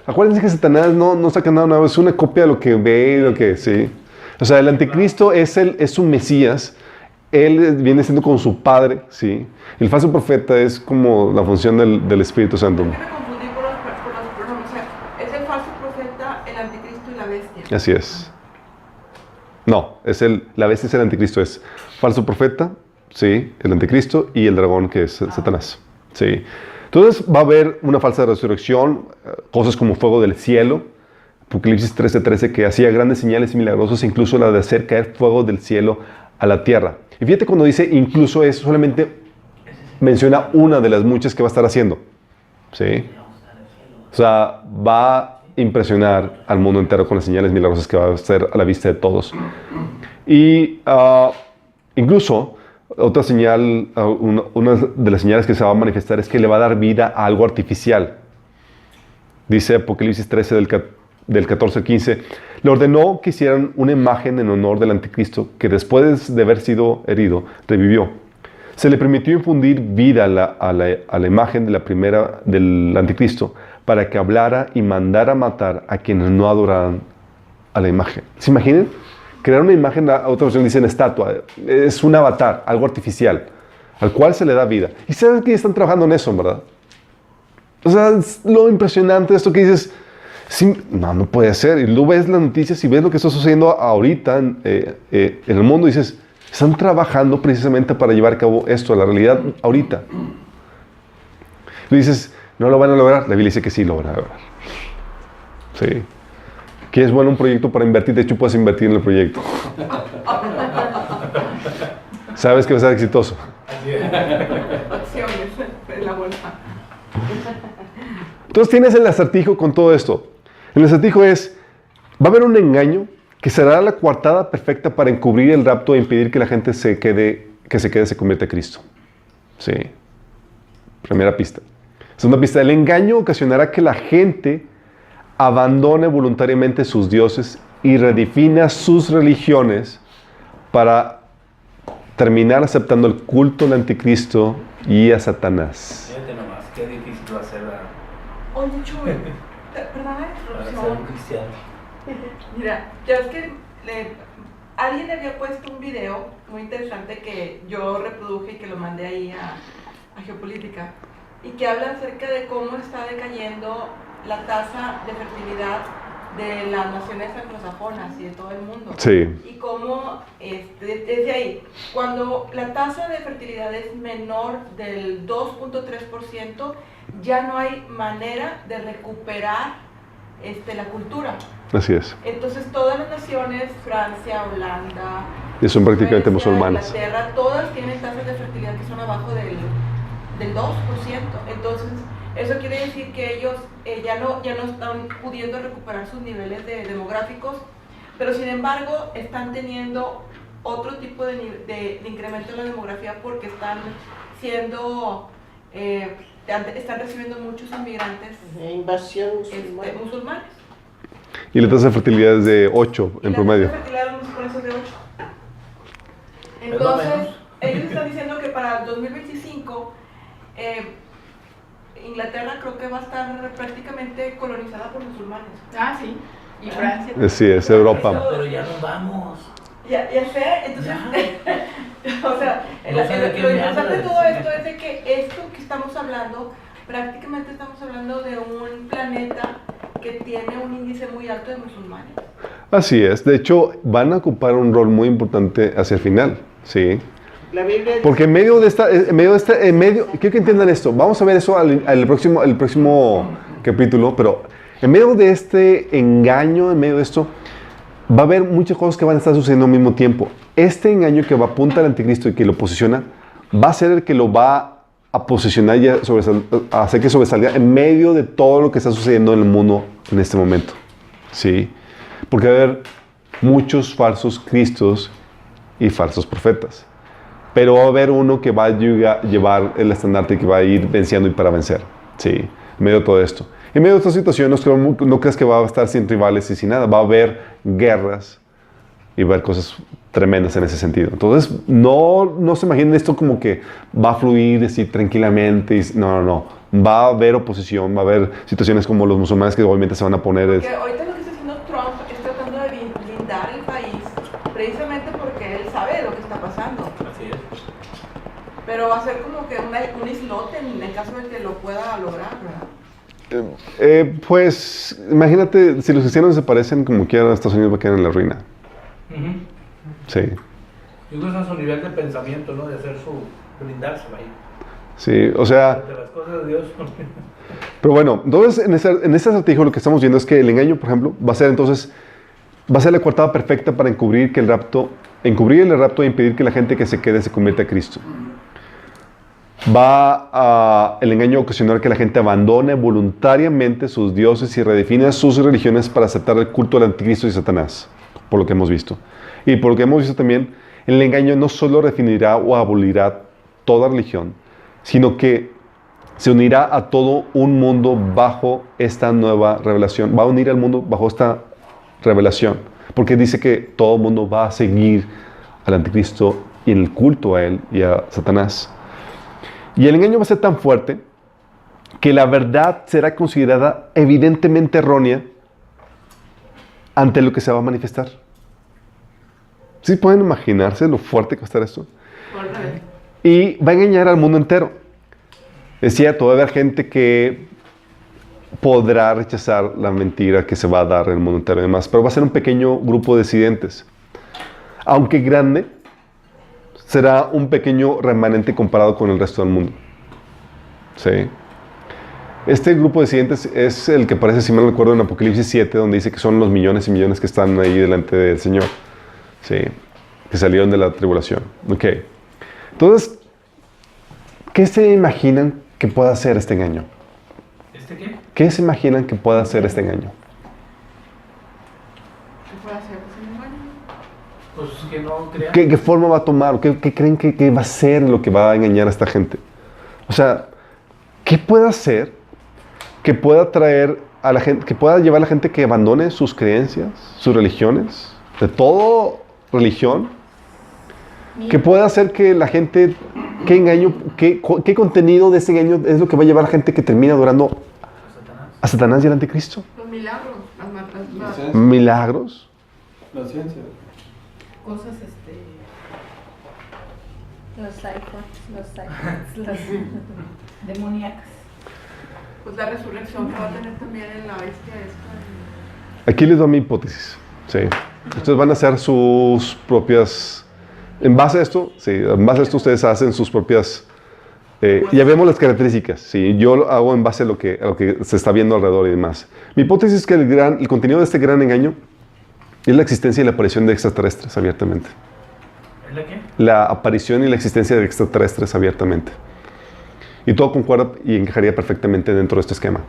Acuérdense que Satanás no saca nada nuevo, es una copia de lo que ve y lo que, sí. O sea, el anticristo es su Mesías, él viene siendo como su padre, sí. El falso profeta es como la función del Espíritu Santo. Yo me confundí por los pronombres, o sea, es el falso profeta, el anticristo y la bestia. Así es. No, la bestia es el anticristo, es falso profeta, sí, el anticristo y el dragón que es Satanás, sí. Entonces va a haber una falsa resurrección, cosas como fuego del cielo, Apocalipsis 13:13, que hacía grandes señales y milagrosas, incluso la de hacer caer fuego del cielo a la tierra. Y fíjate cuando dice incluso eso, solamente menciona una de las muchas que va a estar haciendo. ¿Sí? O sea, va a impresionar al mundo entero con las señales milagrosas que va a hacer a la vista de todos. Y incluso otra señal, una de las señales que se va a manifestar es que le va a dar vida a algo artificial. Dice Apocalipsis 13 del 14 al 15, le ordenó que hicieran una imagen en honor del anticristo que después de haber sido herido, revivió. Se le permitió infundir vida a la imagen de la primera del anticristo para que hablara y mandara matar a quienes no adoraran a la imagen. ¿Se imaginan? crear una imagen, a otra versión dice en estatua, es un avatar, algo artificial, al cual se le da vida. Y saben que están trabajando en eso, ¿verdad? O sea, es lo impresionante de esto que dices, sí, no puede ser. Y tú ves las noticias y ves lo que está sucediendo ahorita en el mundo y dices, están trabajando precisamente para llevar a cabo esto, a la realidad ahorita. Y dices, no lo van a lograr. La Biblia dice que sí lo van a lograr. Sí. Que es bueno un proyecto para invertir. De hecho, puedes invertir en el proyecto. Sabes que va a ser exitoso. Acciones en la bolsa. Entonces tienes el acertijo con todo esto. El acertijo es, va a haber un engaño que será la coartada perfecta para encubrir el rapto e impedir que la gente se convierta a Cristo. Sí. Primera pista. Segunda pista, el engaño ocasionará que la gente abandone voluntariamente sus dioses y redefina sus religiones para terminar aceptando el culto al anticristo y a Satanás. Fíjate nomás, qué difícil va a ser Oye, Chuy, perdona la para ser interrupción. un cristiano. Mira, ya es que alguien había puesto un video muy interesante que yo reproduje y que lo mandé ahí a Geopolítica y que habla acerca de cómo está decayendo la tasa de fertilidad de las naciones anglosajonas y de todo el mundo. Sí. Y cómo desde ahí, cuando la tasa de fertilidad es menor del 2.3%, ya no hay manera de recuperar la cultura. Así es. Entonces todas las naciones, Francia, Holanda, Y son prácticamente Suecia, musulmanas. Inglaterra, todas tienen tasas de fertilidad que son abajo del 2%. Entonces eso quiere decir que ellos ya no están pudiendo recuperar sus niveles demográficos, pero sin embargo están teniendo otro tipo de incremento en la demografía porque están recibiendo muchos inmigrantes Invasión musulmana. musulmanes. Y la tasa de fertilidad es de 8 en promedio. La tasa de fertilidad de los musulmanes es de 8. Entonces, ellos están diciendo que para el 2025 Inglaterra creo que va a estar prácticamente colonizada por musulmanes. Ah, sí. Y Francia. Sí, es Europa. Pero ya nos vamos. Ya sé, entonces, o sea, No sé de qué lo me interesante de hablas. todo esto es de que esto que estamos hablando, prácticamente estamos hablando de un planeta que tiene un índice muy alto de musulmanes. Así es. De hecho, van a ocupar un rol muy importante hacia el final. Sí. La Biblia dice, Porque quiero que entiendan esto. Vamos a ver eso el próximo capítulo, pero en medio de este engaño, en medio de esto, va a haber muchas cosas que van a estar sucediendo al mismo tiempo. Este engaño que va a apuntar al anticristo y que lo posiciona, va a ser el que lo va a posicionar y a hacer que sobresalga en medio de todo lo que está sucediendo en el mundo en este momento. ¿Sí? Porque va a haber muchos falsos cristos y falsos profetas. Pero va a haber uno que va a llevar el estandarte y que va a ir venciendo y para vencer. Sí, en medio de todo esto. En medio de esta situación, no creas que va a estar sin rivales y sin nada. Va a haber guerras y va a haber cosas tremendas en ese sentido. Entonces, no se imaginen esto como que va a fluir así tranquilamente. No. Va a haber oposición, va a haber situaciones como los musulmanes que obviamente se van a poner... Porque ahorita lo que está haciendo Trump es tratando de blindar el país, precisamente porque él sabe lo que está pasando. Así es. Pero va a ser como que un islote en el caso de que lo pueda lograr, ¿verdad? Pues, imagínate, si los cristianos desaparecen como quiera, Estados Unidos va a quedar en la ruina. Sí. Yo creo que es a su nivel de pensamiento, ¿no? De hacer blindarse ahí. Sí, o sea... De las cosas de Dios. Pero bueno, entonces en este acertijo lo que estamos viendo es que el engaño, por ejemplo, va a ser la coartada perfecta para encubrir el rapto e impedir que la gente que se quede se convierta a Cristo. El engaño a ocasionar que la gente abandone voluntariamente sus dioses y redefina sus religiones para aceptar el culto al anticristo y Satanás, por lo que hemos visto. Y por lo que hemos visto también, el engaño no solo definirá o abolirá toda religión, sino que se unirá a todo un mundo bajo esta nueva revelación. Va a unir al mundo bajo esta revelación, porque dice que todo el mundo va a seguir al anticristo y en el culto a él y a Satanás. Y el engaño va a ser tan fuerte que la verdad será considerada evidentemente errónea ante lo que se va a manifestar. ¿Sí pueden imaginarse lo fuerte que va a estar esto? Correcto. Y va a engañar al mundo entero. Es cierto, va a haber gente que podrá rechazar la mentira que se va a dar en el mundo entero y demás, pero va a ser un pequeño grupo de disidentes. Aunque grande, será un pequeño remanente comparado con el resto del mundo. ¿Sí? Este grupo de disidentes es el que aparece, si mal no recuerdo, en Apocalipsis 7, donde dice que son los millones y millones que están ahí delante del Señor. ¿Sí? Que salieron de la tribulación. Ok. Entonces, ¿qué se imaginan que pueda hacer este engaño? ¿Este qué? ¿Qué se imaginan que pueda hacer este engaño? ¿Qué puede hacer ese engaño? Pues que no crean. ¿Qué forma va a tomar? ¿Qué creen que va a ser lo que va a engañar a esta gente? O sea, ¿qué puede hacer que pueda traer a la gente, que pueda llevar a la gente que abandone sus creencias, sus religiones, de toda religión? ¿Qué puede hacer que la gente, qué engaño, qué contenido de ese engaño es lo que va a llevar a la gente que termina adorando a Satanás y al anticristo? Los milagros, La ciencia. ¿Milagros? La ciencia. cosas, Los iPhones, las demoníacas. Pues la resurrección que va a tener también en la bestia esta. Aquí les doy mi hipótesis. Sí. Ustedes van a hacer sus propias... En base a esto, sí, en base a esto ustedes hacen sus propias... ya vemos las características. Sí, yo lo hago en base a lo que se está viendo alrededor y demás. Mi hipótesis es que el contenido de este gran engaño es la existencia y la aparición de extraterrestres abiertamente. ¿Es la qué? La aparición y la existencia de extraterrestres abiertamente. Y todo concuerda y encajaría perfectamente dentro de este esquema.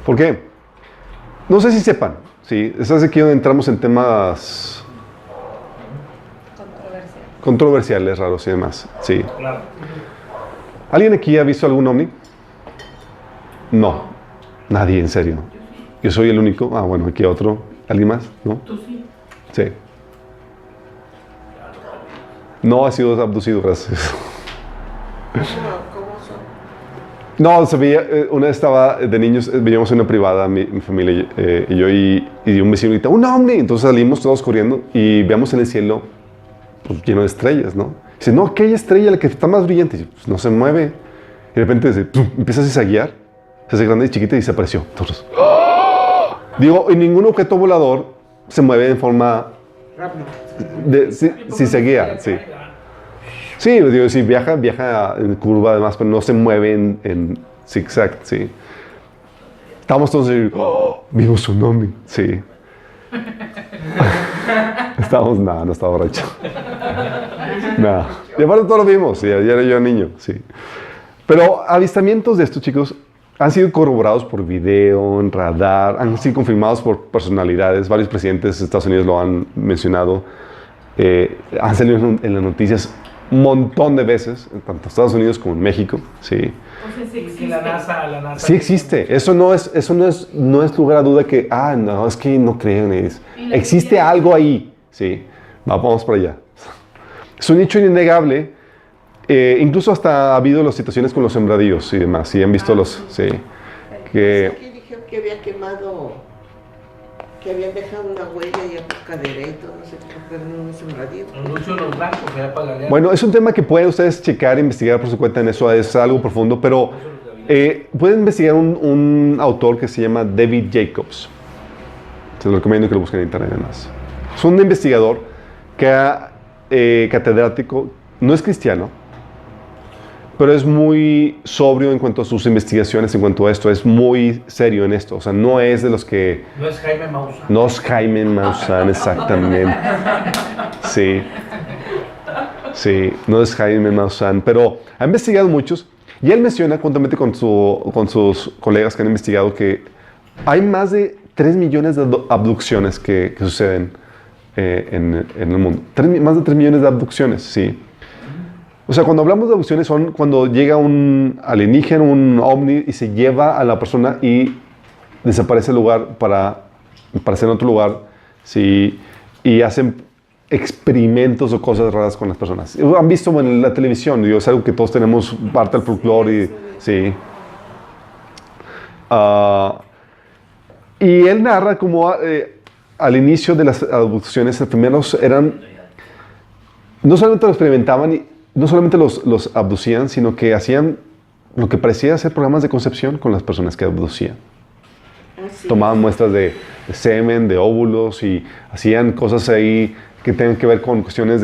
¿Por qué? No sé si sepan, ¿sí? Es aquí donde entramos en temas controversiales, raros y demás. Sí. Claro. ¿Alguien aquí ha visto algún ovni? No. Nadie, en serio. Yo soy el único. Ah, bueno, aquí otro. ¿Alguien más? ¿No? Tú sí. Sí. No ha sido abducido, gracias. ¿Cómo son? No, se veía, una vez estaba de niños, veíamos una privada, mi familia y yo, y un vecino grita, ¡un ovni! Entonces salimos todos corriendo y veamos en el cielo pues, lleno de estrellas, ¿no? Dice, no, aquella estrella, la que está más brillante, y dice, pues no se mueve. Y de repente dice, ¡pum! Empieza a zaguear, se hace grande y chiquita y desapareció. Entonces, ¡oh! Digo, y ningún objeto volador se mueve en forma de, si se guía, sí. Sí, digo, sí, viaja en curva además, pero no se mueve en zigzag, sí. Estamos todos así, ¡oh! Vimos un ovni, sí. No estaba borracho. No. Y aparte todo lo vimos, sí, ya era yo niño, sí. Pero avistamientos de estos chicos han sido corroborados por video, en radar, han sido confirmados por personalidades, varios presidentes de Estados Unidos lo han mencionado, han salido en las noticias un montón de veces, tanto en Estados Unidos como en México, sí. Entonces sí Y existe. la NASA. Sí existe, eso no es lugar a duda que, no, es que no creen, existe algo ahí, sí, vamos para allá. Es un hecho innegable, incluso hasta ha habido las situaciones con los sembradíos y demás, sí, han visto sí, que... Aquí dijeron que había quemado, que habían dejado una huella y apocaderé y todo, no sé qué, pero no se sembradíos. Muchos los blancos que ya para la guerra. Bueno, es un tema que pueden ustedes checar, investigar por su cuenta en eso, es algo profundo, pero pueden investigar un autor que se llama David Jacobs. Se lo recomiendo que lo busquen en internet además. Es un investigador catedrático, no es cristiano, pero es muy sobrio en cuanto a sus investigaciones, en cuanto a esto, es muy serio en esto, o sea, no es de los que... No es Jaime Maussan. No es Jaime Maussan, exactamente. Sí. Sí, no es Jaime Maussan, pero ha investigado muchos y él menciona juntamente con sus colegas que han investigado que hay más de 3 millones de abducciones que suceden en el mundo. Más de 3 millones de abducciones, sí. O sea, cuando hablamos de abducciones son cuando llega un alienígena, un ovni y se lleva a la persona y desaparece el lugar para aparecer en otro lugar, sí, y hacen experimentos o cosas raras con las personas. Han visto en la televisión, digo, es algo que todos tenemos parte del folclore y sí. Y él narra como al inicio de las abducciones, los primeros eran, no solamente lo experimentaban, y no solamente los abducían, sino que hacían lo que parecía ser programas de concepción con las personas que abducían. Tomaban muestras de semen, de óvulos y hacían cosas ahí que tengan que ver con cuestiones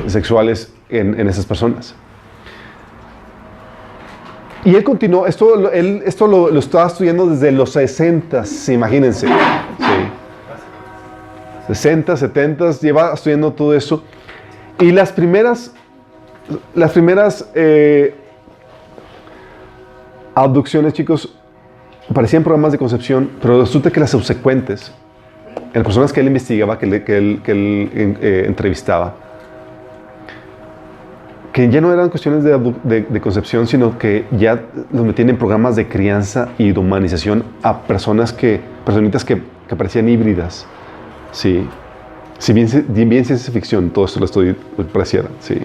sexuales en esas personas. Y él continuó, esto lo estaba estudiando desde los 60s, imagínense. Sí. 60, 70s, lleva estudiando todo eso. Y las primeras abducciones, chicos, parecían programas de concepción, pero resulta que las subsecuentes, en las personas que él investigaba, que él entrevistaba, que ya no eran cuestiones de concepción, sino que ya los metían en programas de crianza y de humanización a personitas que parecían híbridas. Sí. Si bien ciencia ficción, todo esto pareciera. Sí.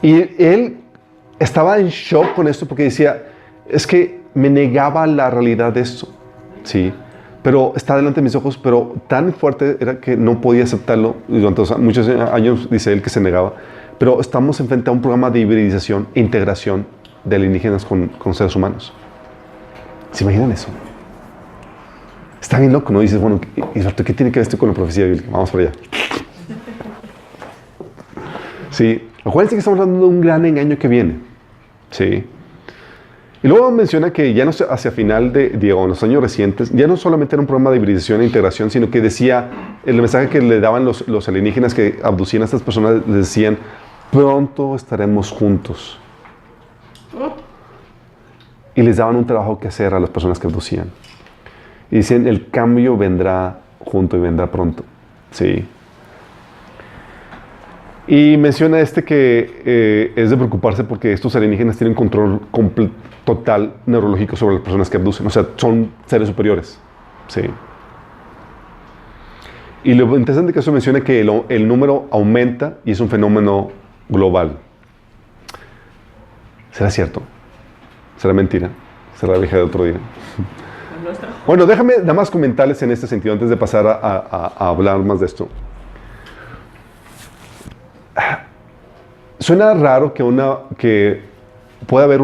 Y él estaba en shock con esto porque decía, es que me negaba la realidad de esto. Sí. Pero está delante de mis ojos, pero tan fuerte era que no podía aceptarlo. Durante muchos años, dice él, que se negaba. Pero estamos enfrente a un programa de hibridización e integración de alienígenas con seres humanos. ¿Se imaginan eso? Está bien loco, ¿no? Dices, bueno, ¿qué tiene que ver esto con la profecía bíblica? Vamos para allá. Sí. Acuérdense que estamos hablando de un gran engaño que viene. Sí. Y luego menciona que ya no hacia final en los años recientes, ya no solamente era un programa de hibridación e integración, sino que decía, el mensaje que le daban los alienígenas que abducían a estas personas, les decían, pronto estaremos juntos. Y les daban un trabajo que hacer a las personas que abducían. Y dicen, el cambio vendrá junto y vendrá pronto. Sí. Y menciona que es de preocuparse porque estos alienígenas tienen control total neurológico sobre las personas que abducen. O sea, son seres superiores. Sí. Y lo interesante que eso menciona que el número aumenta y es un fenómeno global. ¿Será cierto? ¿Será mentira? ¿Será vieja de otro día? Bueno, déjame nada más comentarles en este sentido antes de pasar a hablar más de esto. Suena raro que pueda haber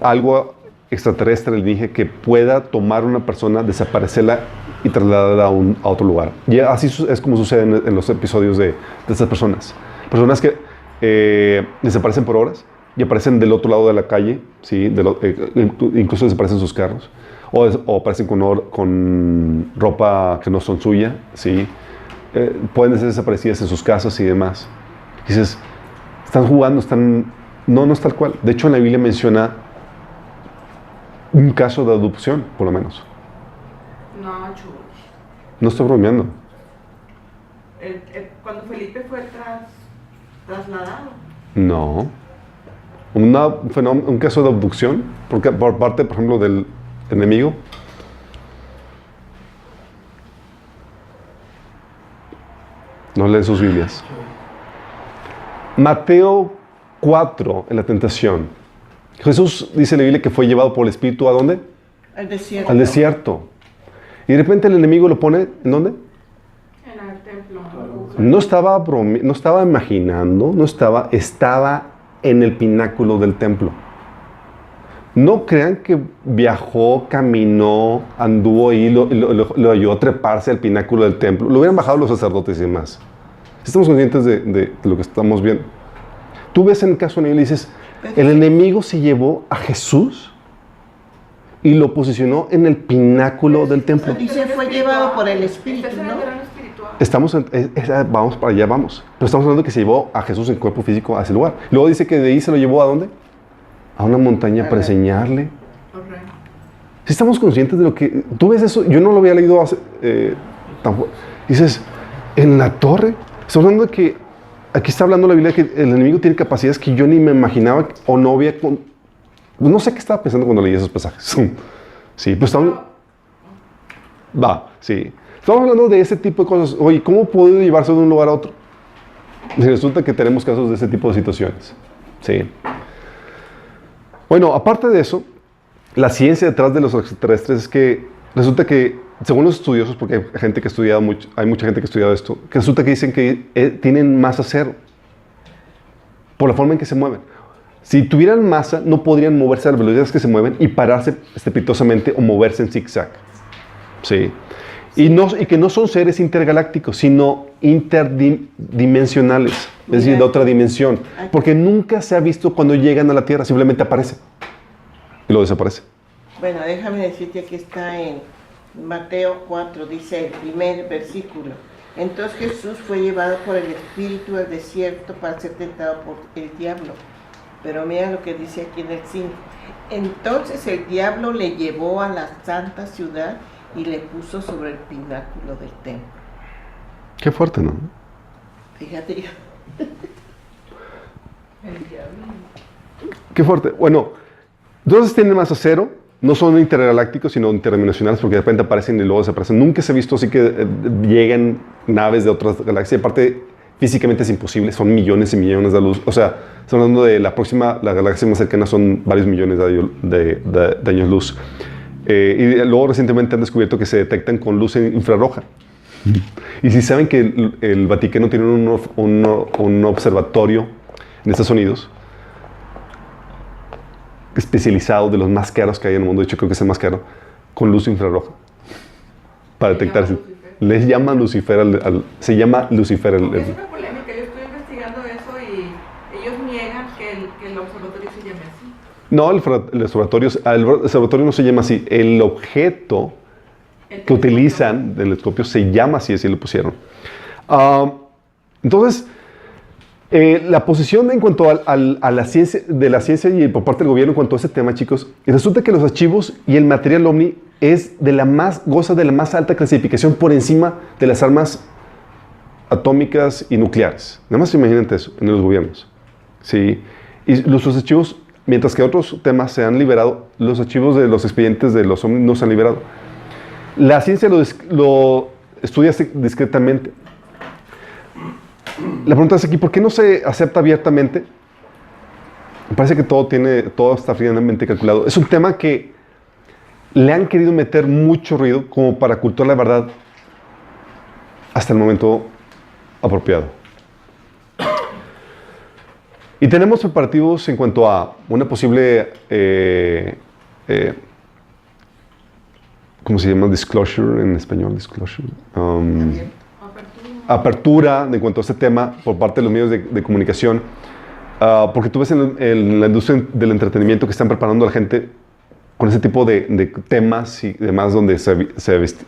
algo extraterrestre alienígena que pueda tomar una persona, desaparecerla y trasladarla a otro lugar. Y así es como sucede en los episodios de estas personas. Personas que desaparecen por horas y aparecen del otro lado de la calle, ¿sí? Incluso desaparecen sus carros. O aparecen con ropa que no son suya, ¿sí? Pueden ser desaparecidas en sus casas y demás. Y dices, están jugando, no es tal cual. De hecho, en la Biblia menciona un caso de adopción, por lo menos. No, chulo. No estoy bromeando. Cuando Felipe fue trasladado. No. Un caso de abducción por parte, por ejemplo, del enemigo. No leen sus Biblias. Mateo 4, en la tentación. Jesús dice en la Biblia que fue llevado por el Espíritu ¿a dónde? Al desierto. Al desierto. Y de repente el enemigo lo pone ¿en dónde? En el templo. No estaba imaginando, estaba en el pináculo del templo. No crean que viajó, caminó, anduvo ahí, lo ayudó a treparse al pináculo del templo. Lo hubieran bajado los sacerdotes y demás. Estamos conscientes de lo que estamos viendo. Tú ves en el caso de él y dices, el enemigo se llevó a Jesús y lo posicionó en el pináculo del templo. Y se fue llevado por el Espíritu, ¿no? Vamos para allá, vamos. Pero estamos hablando que se llevó a Jesús en cuerpo físico a ese lugar. Luego dice que de ahí se lo llevó ¿a dónde? A una montaña para enseñarle. Si estamos conscientes de lo que... Tú ves eso, yo no lo había leído dices, en la torre, estamos hablando de que aquí está hablando la Biblia que el enemigo tiene capacidades que yo ni me imaginaba o no había... No sé qué estaba pensando cuando leí esos pasajes. Sí, pues estamos... Sí. Estamos hablando de ese tipo de cosas. Oye, ¿cómo puede llevarse de un lugar a otro? Y resulta que tenemos casos de ese tipo de situaciones. Sí. Bueno, aparte de eso, la ciencia detrás de los extraterrestres es que resulta que, según los estudiosos, porque hay gente que ha estudiado mucho, hay mucha gente que ha estudiado esto, que resulta que dicen que tienen masa cero por la forma en que se mueven. Si tuvieran masa, no podrían moverse a las velocidades que se mueven y pararse estrepitosamente o moverse en zigzag. ¿Sí? Y que no son seres intergalácticos, sino interdimensionales, es decir, de otra dimensión. Porque nunca se ha visto cuando llegan a la Tierra, simplemente aparece y luego desaparece. Bueno, déjame decirte que está en Mateo 4, dice el primer versículo. Entonces Jesús fue llevado por el Espíritu al desierto para ser tentado por el diablo. Pero mira lo que dice aquí en el 5. Entonces el diablo le llevó a la santa ciudad y le puso sobre el pináculo del templo. Qué fuerte, ¿no? Fíjate. El diablo. Qué fuerte. Bueno, entonces tienen masa cero, no son intergalácticos, sino interdimensionales, porque de repente aparecen y luego desaparecen. Nunca se ha visto así que lleguen naves de otras galaxias. Aparte, físicamente es imposible, son millones y millones de luz. O sea, estamos hablando de la galaxia más cercana son varios millones de años luz. Y luego recientemente han descubierto que se detectan con luz infrarroja. Y si saben que el Vaticano tiene un observatorio en Estados Unidos especializado, de los más caros que hay en el mundo, de hecho creo que es el más caro, con luz infrarroja para detectar. Les llaman Lucifer, se llama Lucifer. Es una polémica, yo estoy investigando eso y ellos niegan que el observatorio se llame así. No, el observatorio no se llama así. El objeto que utilizan del telescopio se llama así lo pusieron. Entonces, la posición en cuanto a la ciencia, de la ciencia y por parte del gobierno en cuanto a ese tema, chicos, resulta que los archivos y el material OVNI goza de la más alta clasificación por encima de las armas atómicas y nucleares. Nada más imagínate eso en los gobiernos. ¿Sí? Y los archivos, mientras que otros temas se han liberado, los archivos de los expedientes de los OVNI no se han liberado. La ciencia lo estudia discretamente. La pregunta es aquí, ¿por qué no se acepta abiertamente? Me parece que todo está finalmente calculado. Es un tema que le han querido meter mucho ruido como para ocultar la verdad hasta el momento apropiado. Y tenemos preparativos en cuanto a una posible, ¿cómo se llama? Disclosure en español, disclosure. Apertura en cuanto a este tema por parte de los medios de comunicación, porque tú ves en la industria del entretenimiento que están preparando a la gente con ese tipo de temas y demás, donde se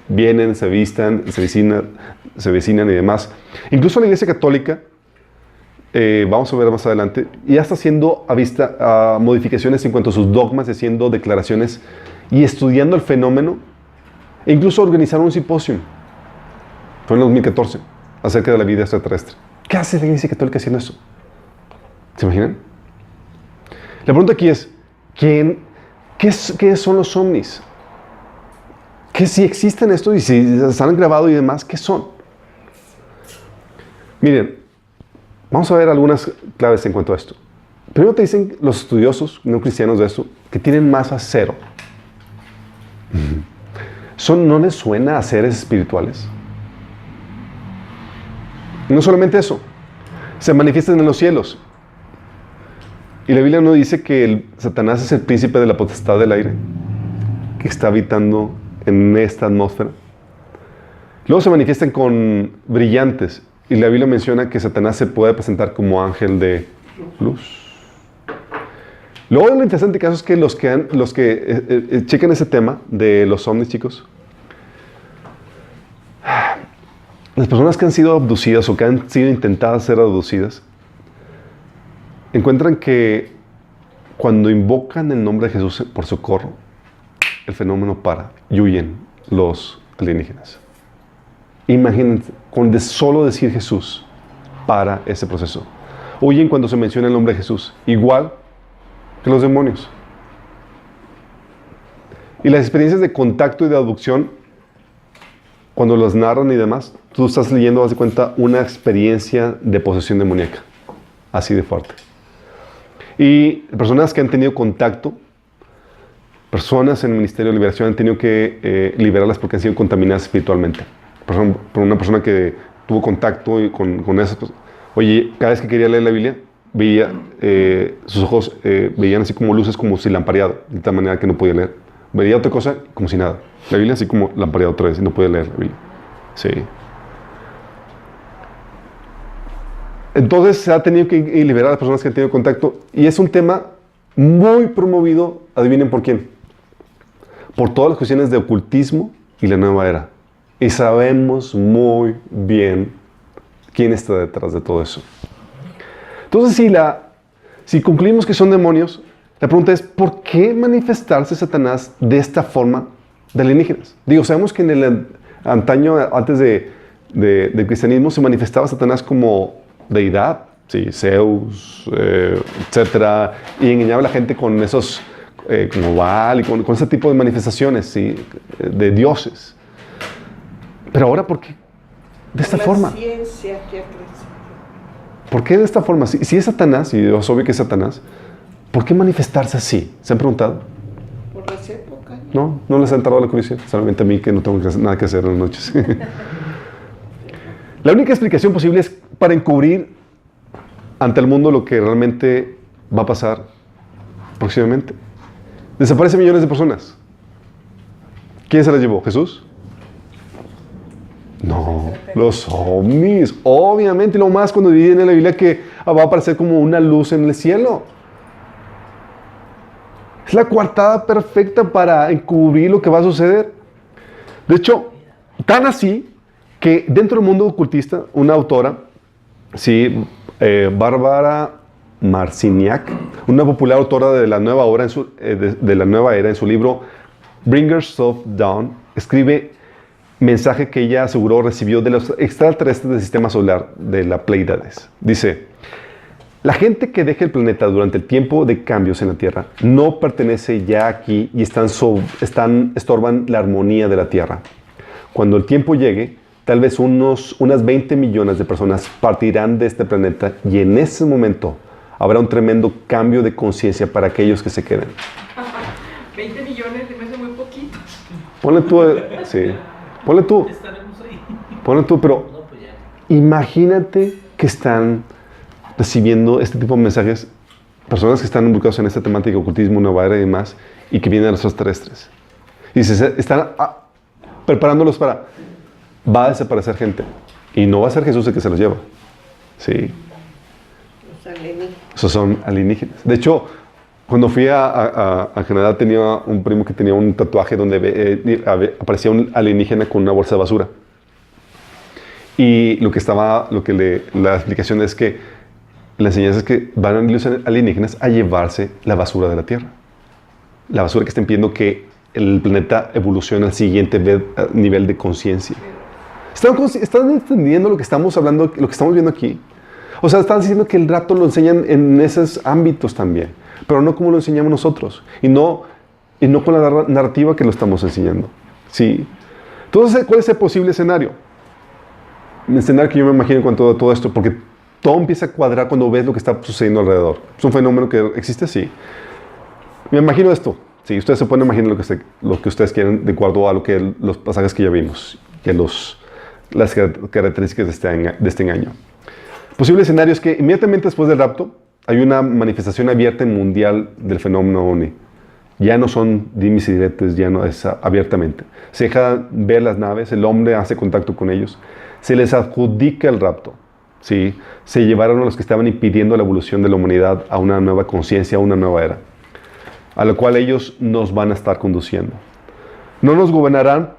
vienen, se vistan, se vecinan y demás. Incluso la Iglesia Católica, vamos a ver más adelante, ya está haciendo modificaciones en cuanto a sus dogmas, haciendo declaraciones y estudiando el fenómeno, e incluso organizaron un simposio. Fue en el 2014. Acerca de la vida extraterrestre. ¿Qué hace la Iglesia Católica haciendo eso? ¿Se imaginan? La pregunta aquí es, ¿qué son los ovnis? ¿Qué si existen estos y si se han grabado y demás? ¿Qué son? Miren, vamos a ver algunas claves en cuanto a esto. Primero te dicen los estudiosos no cristianos de esto que tienen masa cero. ¿No les suena a seres espirituales? No solamente eso, se manifiestan en los cielos. Y la Biblia no dice que Satanás es el príncipe de la potestad del aire, que está habitando en esta atmósfera. Luego se manifiestan con brillantes, y la Biblia menciona que Satanás se puede presentar como ángel de luz. Luego lo interesante caso es que los que chequen ese tema de los ovnis, chicos, las personas que han sido abducidas o que han sido intentadas ser abducidas, encuentran que cuando invocan el nombre de Jesús por socorro, el fenómeno para y huyen los alienígenas. Imagínense, con solo decir Jesús, para ese proceso. Huyen cuando se menciona el nombre de Jesús, igual que los demonios. Y las experiencias de contacto y de abducción, cuando las narran y demás, tú estás leyendo, haz de cuenta, una experiencia de posesión demoníaca. Así de fuerte. Y personas que han tenido contacto personas en el Ministerio de Liberación han tenido que liberarlas porque han sido contaminadas espiritualmente. Por una persona que tuvo contacto con esas personas. Oye, cada vez que quería leer la Biblia, veía, sus ojos veían así como luces, como si lampareado, de tal manera que no podía leer. Veía otra cosa como si nada. La Biblia así como lampareado otra vez y no podía leer la Biblia. Sí. Entonces se ha tenido que liberar a las personas que han tenido contacto y es un tema muy promovido, adivinen por quién, por todas las cuestiones de ocultismo y la nueva era. Y sabemos muy bien quién está detrás de todo eso. Entonces, si concluimos que son demonios, la pregunta es, ¿por qué manifestarse Satanás de esta forma de alienígenas? Digo, sabemos que en el antaño, antes del cristianismo, se manifestaba Satanás como deidad, sí, Zeus, etcétera, y engañaba a la gente con esos, como Baal, y con ese tipo de manifestaciones, sí, de dioses. Pero ahora, ¿por qué? De esta forma. La ciencia que ha crecido. ¿Por qué de esta forma? Si es Satanás, y es obvio que es Satanás, ¿por qué manifestarse así? ¿Se han preguntado? Por las épocas. No les ha entrado la curiosidad. Solamente a mí que no tengo nada que hacer en las noches. La única explicación posible es para encubrir ante el mundo lo que realmente va a pasar próximamente. Desaparecen millones de personas. ¿Quién se las llevó? ¿Jesús? No, los ovnis. Obviamente, lo más cuando dividen en la Biblia que va a aparecer como una luz en el cielo. Es la coartada perfecta para encubrir lo que va a suceder. De hecho, tan así que dentro del mundo ocultista, una autora, sí, Bárbara Marciniak, una popular autora de la nueva era en su libro Bringers of Dawn, escribe mensaje que ella aseguró recibió de los extraterrestres del sistema solar de la Pleiades. Dice: la gente que deja el planeta durante el tiempo de cambios en la Tierra no pertenece ya aquí y estorban la armonía de la Tierra. Cuando el tiempo llegue, tal vez unas 20 millones de personas partirán de este planeta y en ese momento habrá un tremendo cambio de conciencia para aquellos que se queden. 20 millones se me hace muy poquito. Ponle tú, sí. Ponle tú, pero imagínate que están recibiendo este tipo de mensajes personas que están involucradas en esta temática, ocultismo, nueva era y demás, y que vienen a los extraterrestres. Y se están preparándolos para... Va a desaparecer gente. Y no va a ser Jesús el que se los lleva. Sí. Los alienígenas. Esos son alienígenas. De hecho, cuando fui a Canadá tenía un primo que tenía un tatuaje donde aparecía un alienígena con una bolsa de basura. Y la explicación es que la enseñanza es que van a los alienígenas a llevarse la basura de la Tierra. La basura que está impidiendo que el planeta evolucione al siguiente nivel de conciencia. ¿Están entendiendo lo que estamos hablando, lo que estamos viendo aquí? O sea, están diciendo que el rapto lo enseñan en esos ámbitos también, pero no como lo enseñamos nosotros, y no con la narrativa que lo estamos enseñando. ¿Sí? Entonces, ¿cuál es el posible escenario? El escenario que yo me imagino en cuanto a todo esto, porque todo empieza a cuadrar cuando ves lo que está sucediendo alrededor. Es un fenómeno que existe, sí. Me imagino esto. Sí, ustedes se pueden imaginar lo que ustedes quieren de acuerdo a los pasajes que ya vimos y a las características de este engaño. Posible escenario es que inmediatamente después del rapto hay una manifestación abierta y mundial del fenómeno OVNI. Ya no son dimes y diretes, ya no es abiertamente. Se deja ver las naves, el hombre hace contacto con ellos, se les adjudica el rapto. ¿Sí? Se llevaron a los que estaban impidiendo la evolución de la humanidad a una nueva conciencia, a una nueva era, a la cual ellos nos van a estar conduciendo. No nos gobernarán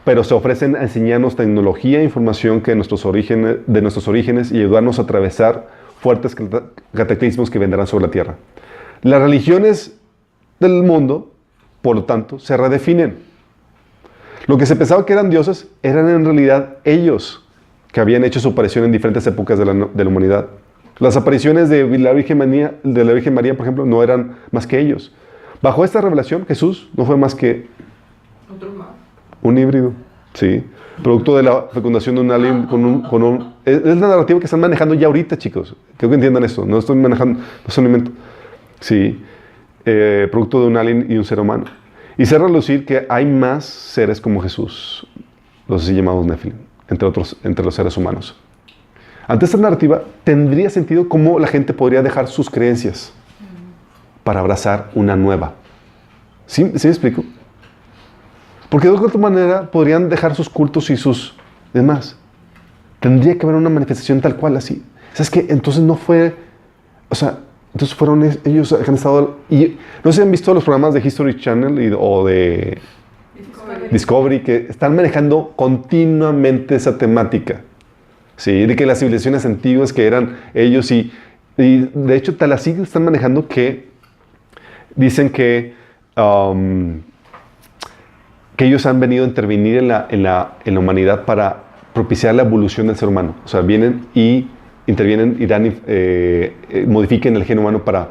pero se ofrecen a enseñarnos tecnología e información de nuestros orígenes y ayudarnos a atravesar fuertes cataclismos que vendrán sobre la Tierra. Las religiones del mundo, por lo tanto, se redefinen. Lo que se pensaba que eran dioses, eran en realidad ellos que habían hecho su aparición en diferentes épocas de la humanidad. Las apariciones de la Virgen María, por ejemplo, no eran más que ellos. Bajo esta revelación, Jesús no fue más que un híbrido, ¿sí? Producto de la fecundación de un alien es la narrativa que están manejando ya ahorita, chicos. Creo que entiendan esto. No estoy manejando, no es un invento. Sí. producto de un alien y un ser humano. Y se relucir que hay más seres como Jesús, los así llamados Nephilim, entre los seres humanos. Ante esta narrativa, tendría sentido cómo la gente podría dejar sus creencias para abrazar una nueva. ¿Sí me explico? Porque de otra manera podrían dejar sus cultos y sus demás. Tendría que haber una manifestación tal cual así. ¿Sabes qué? Entonces no fue... O sea, entonces fueron ellos que han estado... Y no sé si han visto los programas de History Channel o de Discovery que están manejando continuamente esa temática. Sí, de que las civilizaciones antiguas que eran ellos y de hecho tal así están manejando que dicen que ellos han venido a intervenir en la humanidad para propiciar la evolución del ser humano. O sea, vienen y intervienen y modifiquen el gen humano para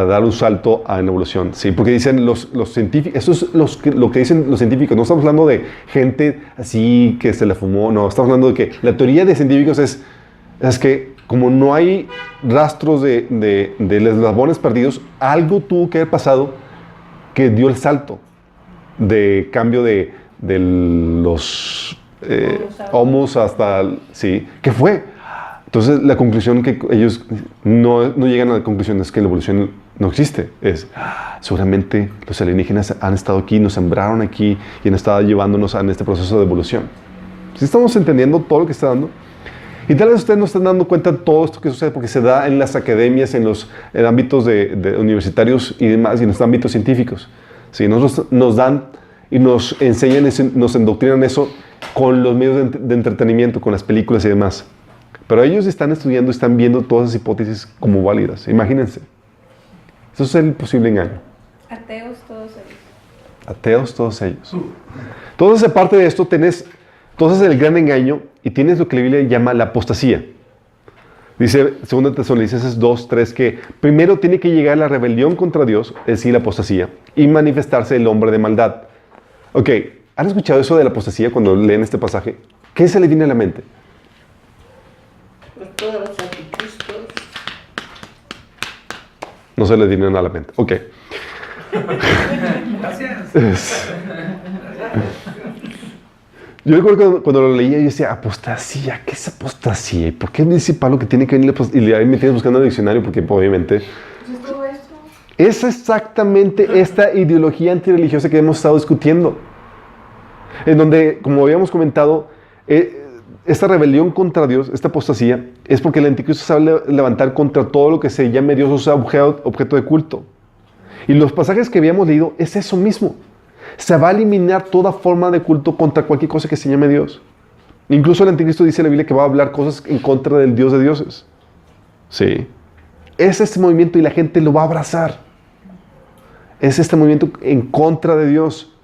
dar un salto a la evolución. ¿Sí? Porque dicen los científicos, eso es lo que dicen los científicos. No estamos hablando de gente así que se la fumó, no. Estamos hablando de que la teoría de científicos es que como no hay rastros de los eslabones perdidos, algo tuvo que haber pasado que dio el salto de cambio de los homos hasta... ¿Sí? ¿Qué fue? Entonces la conclusión que ellos no llegan a la conclusión es que la evolución no existe. Es, seguramente los alienígenas han estado aquí, nos sembraron aquí y han estado llevándonos en este proceso de evolución. ¿Sí estamos entendiendo todo lo que está dando? Y tal vez ustedes no están dando cuenta de todo esto que sucede porque se da en las academias, en los ámbitos de universitarios y demás, y en los ámbitos científicos. ¿Sí? Nos dan y nos enseñan, nos endoctrinan eso con los medios de entretenimiento, con las películas y demás. Pero ellos están estudiando, están viendo todas esas hipótesis como válidas. Imagínense. Eso es el posible engaño. Ateos todos ellos. Ateos todos ellos. Entonces, aparte de esto, entonces el gran engaño y tienes lo que la Biblia llama la apostasía. Dice 2 Tesalonicenses 2:3 que primero tiene que llegar la rebelión contra Dios, es decir, la apostasía, y manifestarse el hombre de maldad. Ok, ¿han escuchado eso de la apostasía cuando leen este pasaje? ¿Qué se le viene a la mente? Pues todos los anticristos. No se le viene a la mente. Ok. Gracias. Yo recuerdo que cuando lo leía yo decía, apostasía, ¿qué es apostasía? ¿Y por qué me dice Pablo que tiene que venir y ahí me tienes buscando el diccionario? Porque obviamente... Pues es todo esto. Es exactamente esta ideología antirreligiosa que hemos estado discutiendo. En donde, como habíamos comentado, esta rebelión contra Dios, esta apostasía, es porque el anticristo se va a levantar contra todo lo que se llame Dios, o sea, objeto de culto. Y los pasajes que habíamos leído es eso mismo. Se va a eliminar toda forma de culto contra cualquier cosa que se llame Dios. Incluso el anticristo dice en la Biblia que va a hablar cosas en contra del Dios de dioses. Sí. Es este movimiento y la gente lo va a abrazar. Es este movimiento en contra de Dios.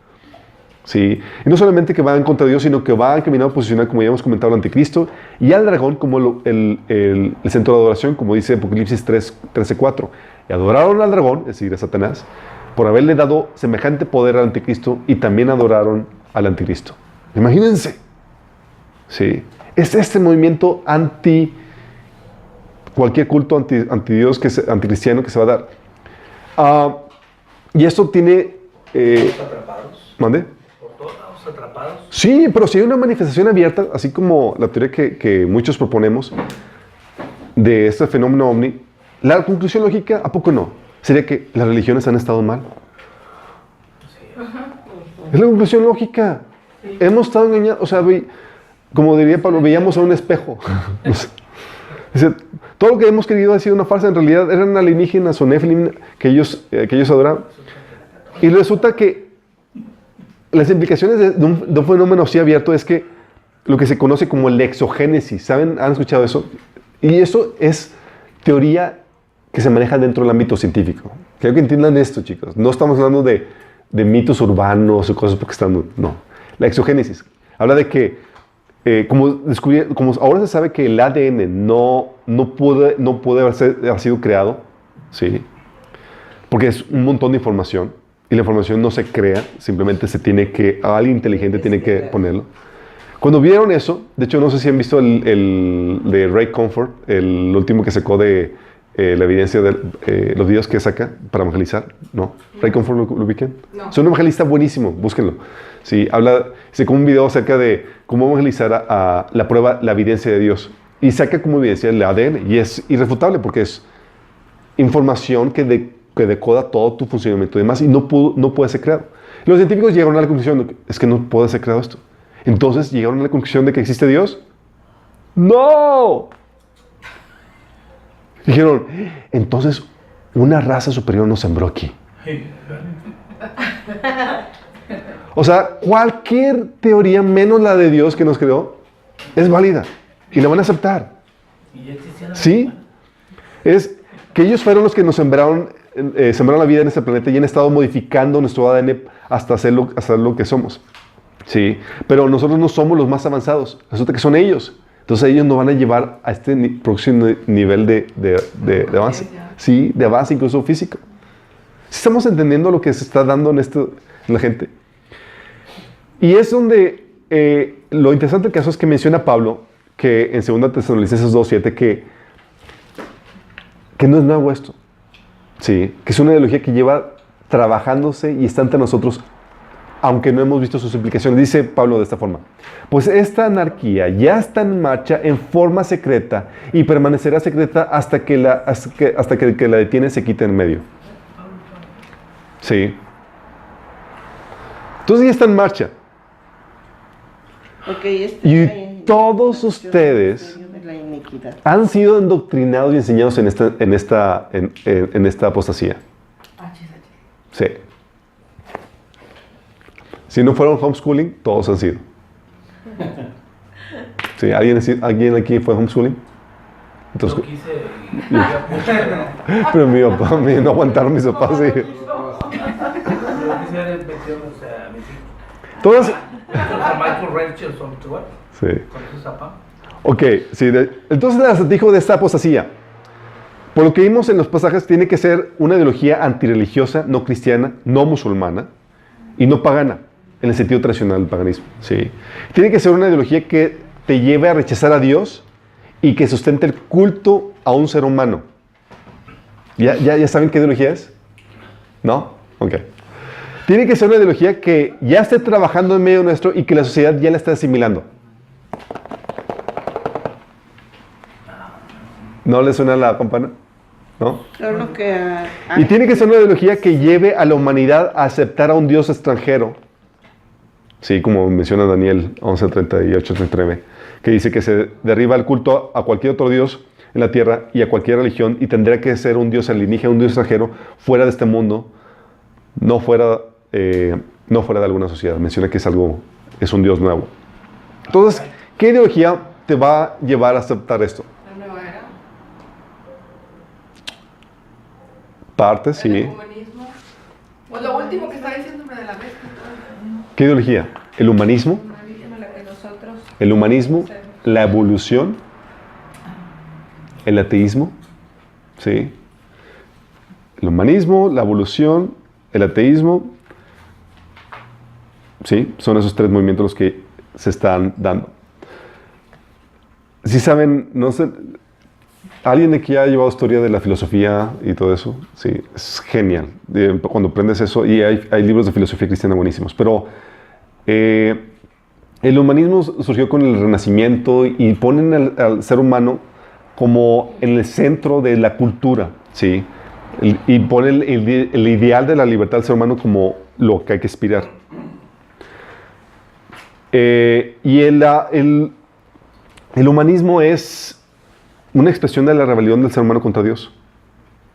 Sí. Y no solamente que va en contra de Dios, sino que va encaminado a posicionar, como ya hemos comentado, al anticristo y al dragón como el centro de adoración, como dice Apocalipsis 13:4. Y adoraron al dragón, es decir, a Satanás, por haberle dado semejante poder al anticristo y también adoraron al anticristo. Imagínense. Sí. Es este movimiento cualquier culto anti Dios, anticristiano que se va a dar. Y esto tiene... atrapados. ¿Mande? Por todos lados atrapados. Sí, pero si hay una manifestación abierta, así como la teoría que muchos proponemos de este fenómeno ovni, la conclusión lógica, ¿a poco no? Sería que las religiones han estado mal. Es la conclusión lógica. Hemos estado engañados. O sea, como diría Pablo, veíamos a un espejo. Dice, todo lo que hemos querido ha sido una farsa. En realidad eran alienígenas o Nephilim que ellos adoraban. Y resulta que las implicaciones de un fenómeno así abierto es que lo que se conoce como el exogénesis. ¿Saben? ¿Han escuchado eso? Y eso es teoría que se maneja dentro del ámbito científico. Quiero que entiendan esto, chicos. No estamos hablando de mitos urbanos o cosas porque están... No. La exogénesis habla de que, como ahora se sabe que el ADN no puede haber sido creado, ¿sí? Porque es un montón de información y la información no se crea, simplemente alguien inteligente tiene que ponerlo. Cuando vieron eso, de hecho no sé si han visto el de Ray Comfort, el último que sacó de la evidencia de los videos que saca para evangelizar? No. ¿Ray Comfort lo ubican? No. Es un evangelista buenísimo, búsquenlo. Sí, hace como un video acerca de cómo evangelizar a la prueba, la evidencia de Dios. Y saca como evidencia el ADN. Y es irrefutable porque es información que decoda todo tu funcionamiento y demás. Y no puede ser creado. Los científicos llegaron a la conclusión de que es que no puede ser creado esto. Entonces llegaron a la conclusión de que existe Dios. ¡No! Dijeron, entonces una raza superior nos sembró aquí. O sea, cualquier teoría menos la de Dios que nos creó es válida y la van a aceptar. ¿Sí? Es que ellos fueron los que nos sembraron la vida en este planeta y han estado modificando nuestro ADN hasta hacer lo que somos. ¿Sí? Pero nosotros no somos los más avanzados. Resulta que son ellos. Entonces ellos nos van a llevar a este próximo nivel de avance. Sí, de avance incluso físico. ¿Sí estamos entendiendo lo que se está dando en la gente? Y es donde lo interesante del caso es que menciona Pablo, que en 2 Tesalonicenses 2:7, que no es nuevo esto. Sí, que es una ideología que lleva trabajándose y está entre nosotros, aunque no hemos visto sus implicaciones. Dice Pablo de esta forma: pues esta anarquía ya está en marcha en forma secreta y permanecerá secreta hasta que el que la detiene se quite en medio. Sí. Entonces ya está en marcha. Y todos ustedes han sido endoctrinados y enseñados en esta apostasía. Sí. Si no fueron homeschooling, todos han sido. Sí, ¿alguien aquí fue homeschooling? Entonces, Yo quise... pero mi papá, no aguantaron mis papás. Sí. Yo quise haber metido, o sea, a mis hijos. Todas... Michael Richardson, Sí. con su zapa. Ok, sí. Entonces el acertijo de esta apostasía, por lo que vimos en los pasajes, tiene que ser una ideología antirreligiosa, no cristiana, no musulmana y no pagana, en el sentido tradicional del paganismo. Sí. Tiene que ser una ideología que te lleve a rechazar a Dios y que sustente el culto a un ser humano. ¿Ya saben qué ideología es? ¿No? Ok. Tiene que ser una ideología que ya esté trabajando en medio nuestro y que la sociedad ya la esté asimilando. ¿No le suena la campana? ¿No? Y tiene que ser una ideología que lleve a la humanidad a aceptar a un Dios extranjero. Sí, como menciona Daniel 11:38-39, que dice que se derriba el culto a cualquier otro Dios en la tierra y a cualquier religión, y tendrá que ser un Dios alienígena, un Dios extranjero, fuera de este mundo, no fuera de alguna sociedad. Menciona que es un Dios nuevo. Entonces, ¿qué ideología te va a llevar a aceptar esto? La nueva era. Parte, sí. El humanismo. Pues lo último que está diciendo de la mezcla. ¿Qué ideología? ¿El humanismo? ¿El humanismo? ¿La evolución? ¿El ateísmo? ¿Sí? El humanismo, la evolución, el ateísmo. Sí, son esos tres movimientos los que se están dando. Si saben, no sé, ¿alguien aquí ha llevado historia de la filosofía y todo eso? Sí, es genial. Cuando aprendes eso, y hay libros de filosofía cristiana buenísimos, pero el humanismo surgió con el Renacimiento y ponen al ser humano como en el centro de la cultura, ¿sí? Y ponen el ideal de la libertad del ser humano como lo que hay que aspirar. Y el humanismo es una expresión de la rebelión del ser humano contra Dios.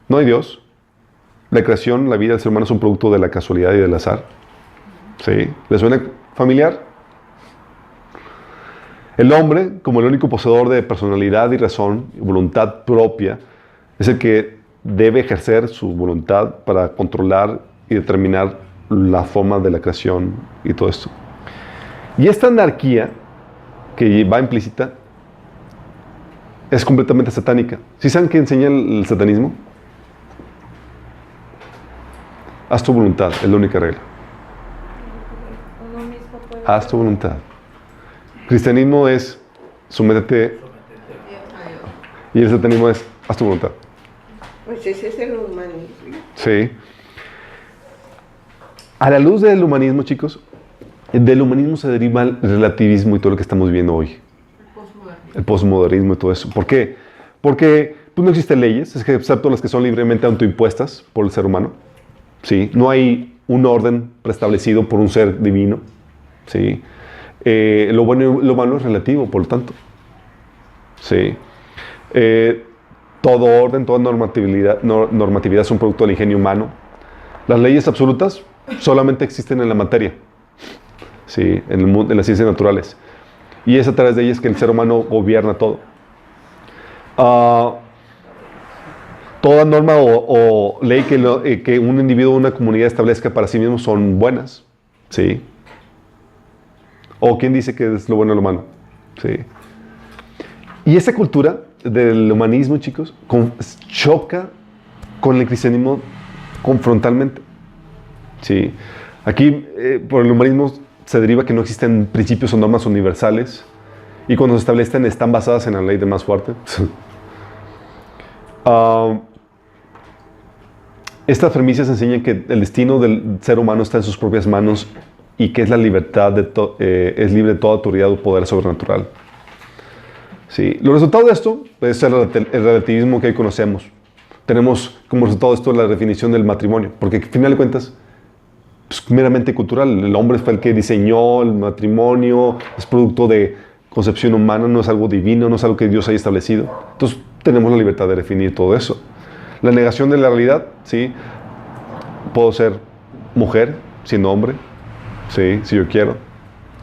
No hay Dios. La creación, la vida del ser humano es un producto de la casualidad y del azar. ¿Sí? ¿Les suena familiar? El hombre, como el único poseedor de personalidad y razón y voluntad propia, es el que debe ejercer su voluntad para controlar y determinar la forma de la creación y todo esto. Y esta anarquía que va implícita es completamente satánica. ¿Sí saben qué enseña el satanismo? Haz tu voluntad, es la única regla. Haz tu voluntad. Cristianismo es sométete, y el satanismo es haz tu voluntad. Pues ese es el humanismo. Sí. A la luz del humanismo, chicos, del humanismo se deriva el relativismo y todo lo que estamos viendo hoy. El posmodernismo y todo eso. ¿Por qué? Porque pues, no existen leyes, excepto las que son libremente autoimpuestas por el ser humano. ¿Sí? No hay un orden preestablecido por un ser divino. ¿Sí? Lo bueno y lo malo es relativo, por lo tanto. ¿Sí? Todo orden, toda normatividad es un producto del ingenio humano. Las leyes absolutas solamente existen en la materia, ¿sí? En el mundo, en las ciencias naturales. Y es a través de ellas que el ser humano gobierna todo. Toda norma o ley que un individuo o una comunidad establezca para sí mismo son buenas, ¿sí? ¿O quién dice que es lo bueno y lo malo? ¿Sí? Y esa cultura del humanismo, chicos, choca con el cristianismo confrontalmente. ¿Sí? Aquí, por el humanismo, se deriva que no existen principios o normas universales y cuando se establecen están basadas en la ley del más fuerte. Estas premisas enseñan que el destino del ser humano está en sus propias manos y que es la libertad es libre de toda autoridad o poder sobrenatural. Sí. Los resultados de esto es el relativismo que hoy conocemos. Tenemos como resultado de esto la definición del matrimonio, porque al final de cuentas es meramente cultural. El hombre fue el que diseñó el matrimonio, es producto de concepción humana, no es algo divino, no es algo que Dios haya establecido. Entonces tenemos la libertad de definir todo eso. La negación de la realidad, ¿sí? Puedo ser mujer siendo hombre, ¿sí? Si yo quiero.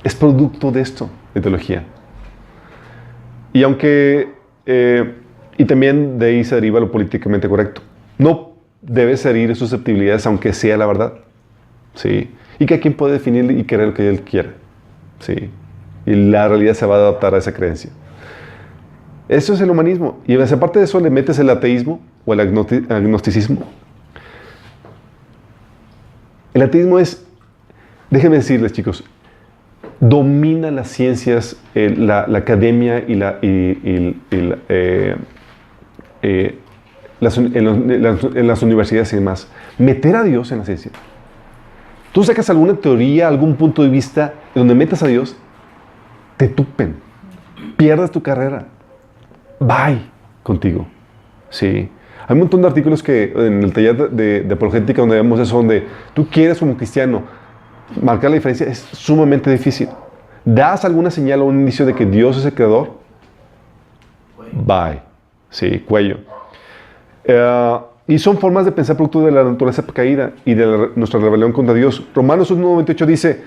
Es producto de esto, de teología. Y aunque, y también de ahí se deriva lo políticamente correcto. No debes herir susceptibilidades aunque sea la verdad. ¿Sí? Y que quien puede definir y querer lo que él quiere. ¿Sí? Y la realidad se va a adaptar a esa creencia. Eso es el humanismo. Y aparte de eso le metes el ateísmo o el agnosticismo. El ateísmo es, déjenme decirles, chicos, domina las ciencias, la academia y en las universidades y demás. Meter a Dios en la ciencia. Tú sacas alguna teoría, algún punto de vista donde metas a Dios, te tupen, pierdes tu carrera, bye contigo. Sí. Hay un montón de artículos que en el taller de apologética donde vemos eso, donde tú quieres como cristiano marcar la diferencia, es sumamente difícil. ¿Das alguna señal o un indicio de que Dios es el creador? Bye. Sí, cuello. Y son formas de pensar producto de la naturaleza caída y de nuestra rebelión contra Dios. Romanos 1:98 dice,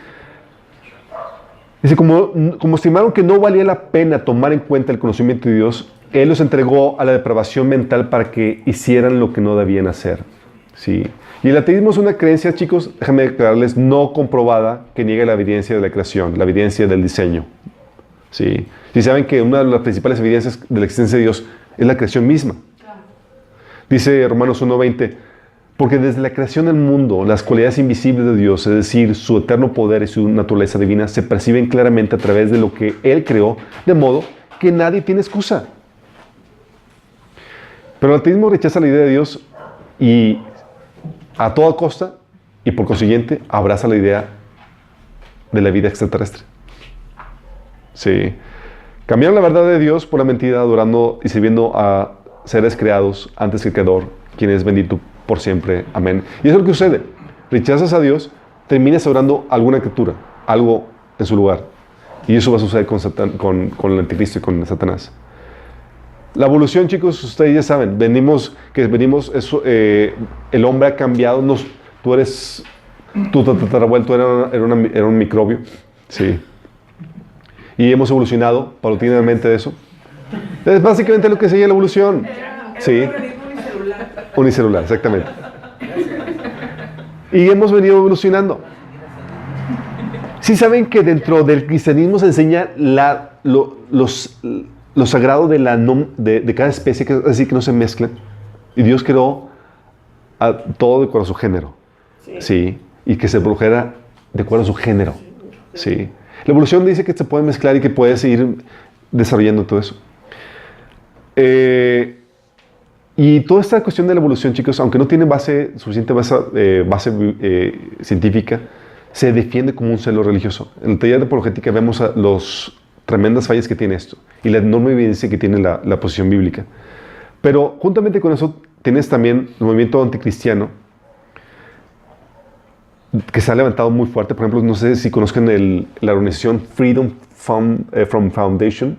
como estimaron que no valía la pena tomar en cuenta el conocimiento de Dios, Él los entregó a la depravación mental para que hicieran lo que no debían hacer. Sí. Y el ateísmo es una creencia, chicos, déjenme declararles, no comprobada, que niega la evidencia de la creación, la evidencia del diseño. Sí. Y saben que una de las principales evidencias de la existencia de Dios es la creación misma. Dice Romanos 1:20, porque desde la creación del mundo, las cualidades invisibles de Dios, es decir, su eterno poder y su naturaleza divina, se perciben claramente a través de lo que Él creó, de modo que nadie tiene excusa. Pero el ateísmo rechaza la idea de Dios y a toda costa, y por consiguiente, abraza la idea de la vida extraterrestre. Sí. Cambiaron la verdad de Dios por la mentira, adorando y sirviendo a seres creados antes que el Creador, quien es bendito por siempre. Amén. Y eso es lo que sucede. Rechazas a Dios, terminas adorando alguna criatura, algo en su lugar. Y eso va a suceder con el anticristo y con Satanás. La evolución, chicos, ustedes ya saben, el hombre ha cambiado, tu tatarabuelo era un microbio, sí. Y hemos evolucionado paulatinamente de eso. Es básicamente lo que sería la evolución. Sí. Un organismo unicelular. Unicelular, exactamente. Y hemos venido evolucionando. Sí saben que dentro del cristianismo se enseña lo sagrado de cada especie, es decir, que no se mezclen. Y Dios creó a todo de acuerdo a su género. Sí. Y que se produjera de acuerdo a su género. Sí. La evolución dice que se puede mezclar y que puedes ir desarrollando todo eso. Y toda esta cuestión de la evolución, chicos, aunque no tiene suficiente base científica, se defiende como un celo religioso. En el taller de apologética vemos los tremendas fallas que tiene esto y la enorme evidencia que tiene la posición bíblica. Pero juntamente con eso tienes también el movimiento anticristiano que se ha levantado muy fuerte. Por ejemplo, no sé si conozcan la organización Freedom from Foundation.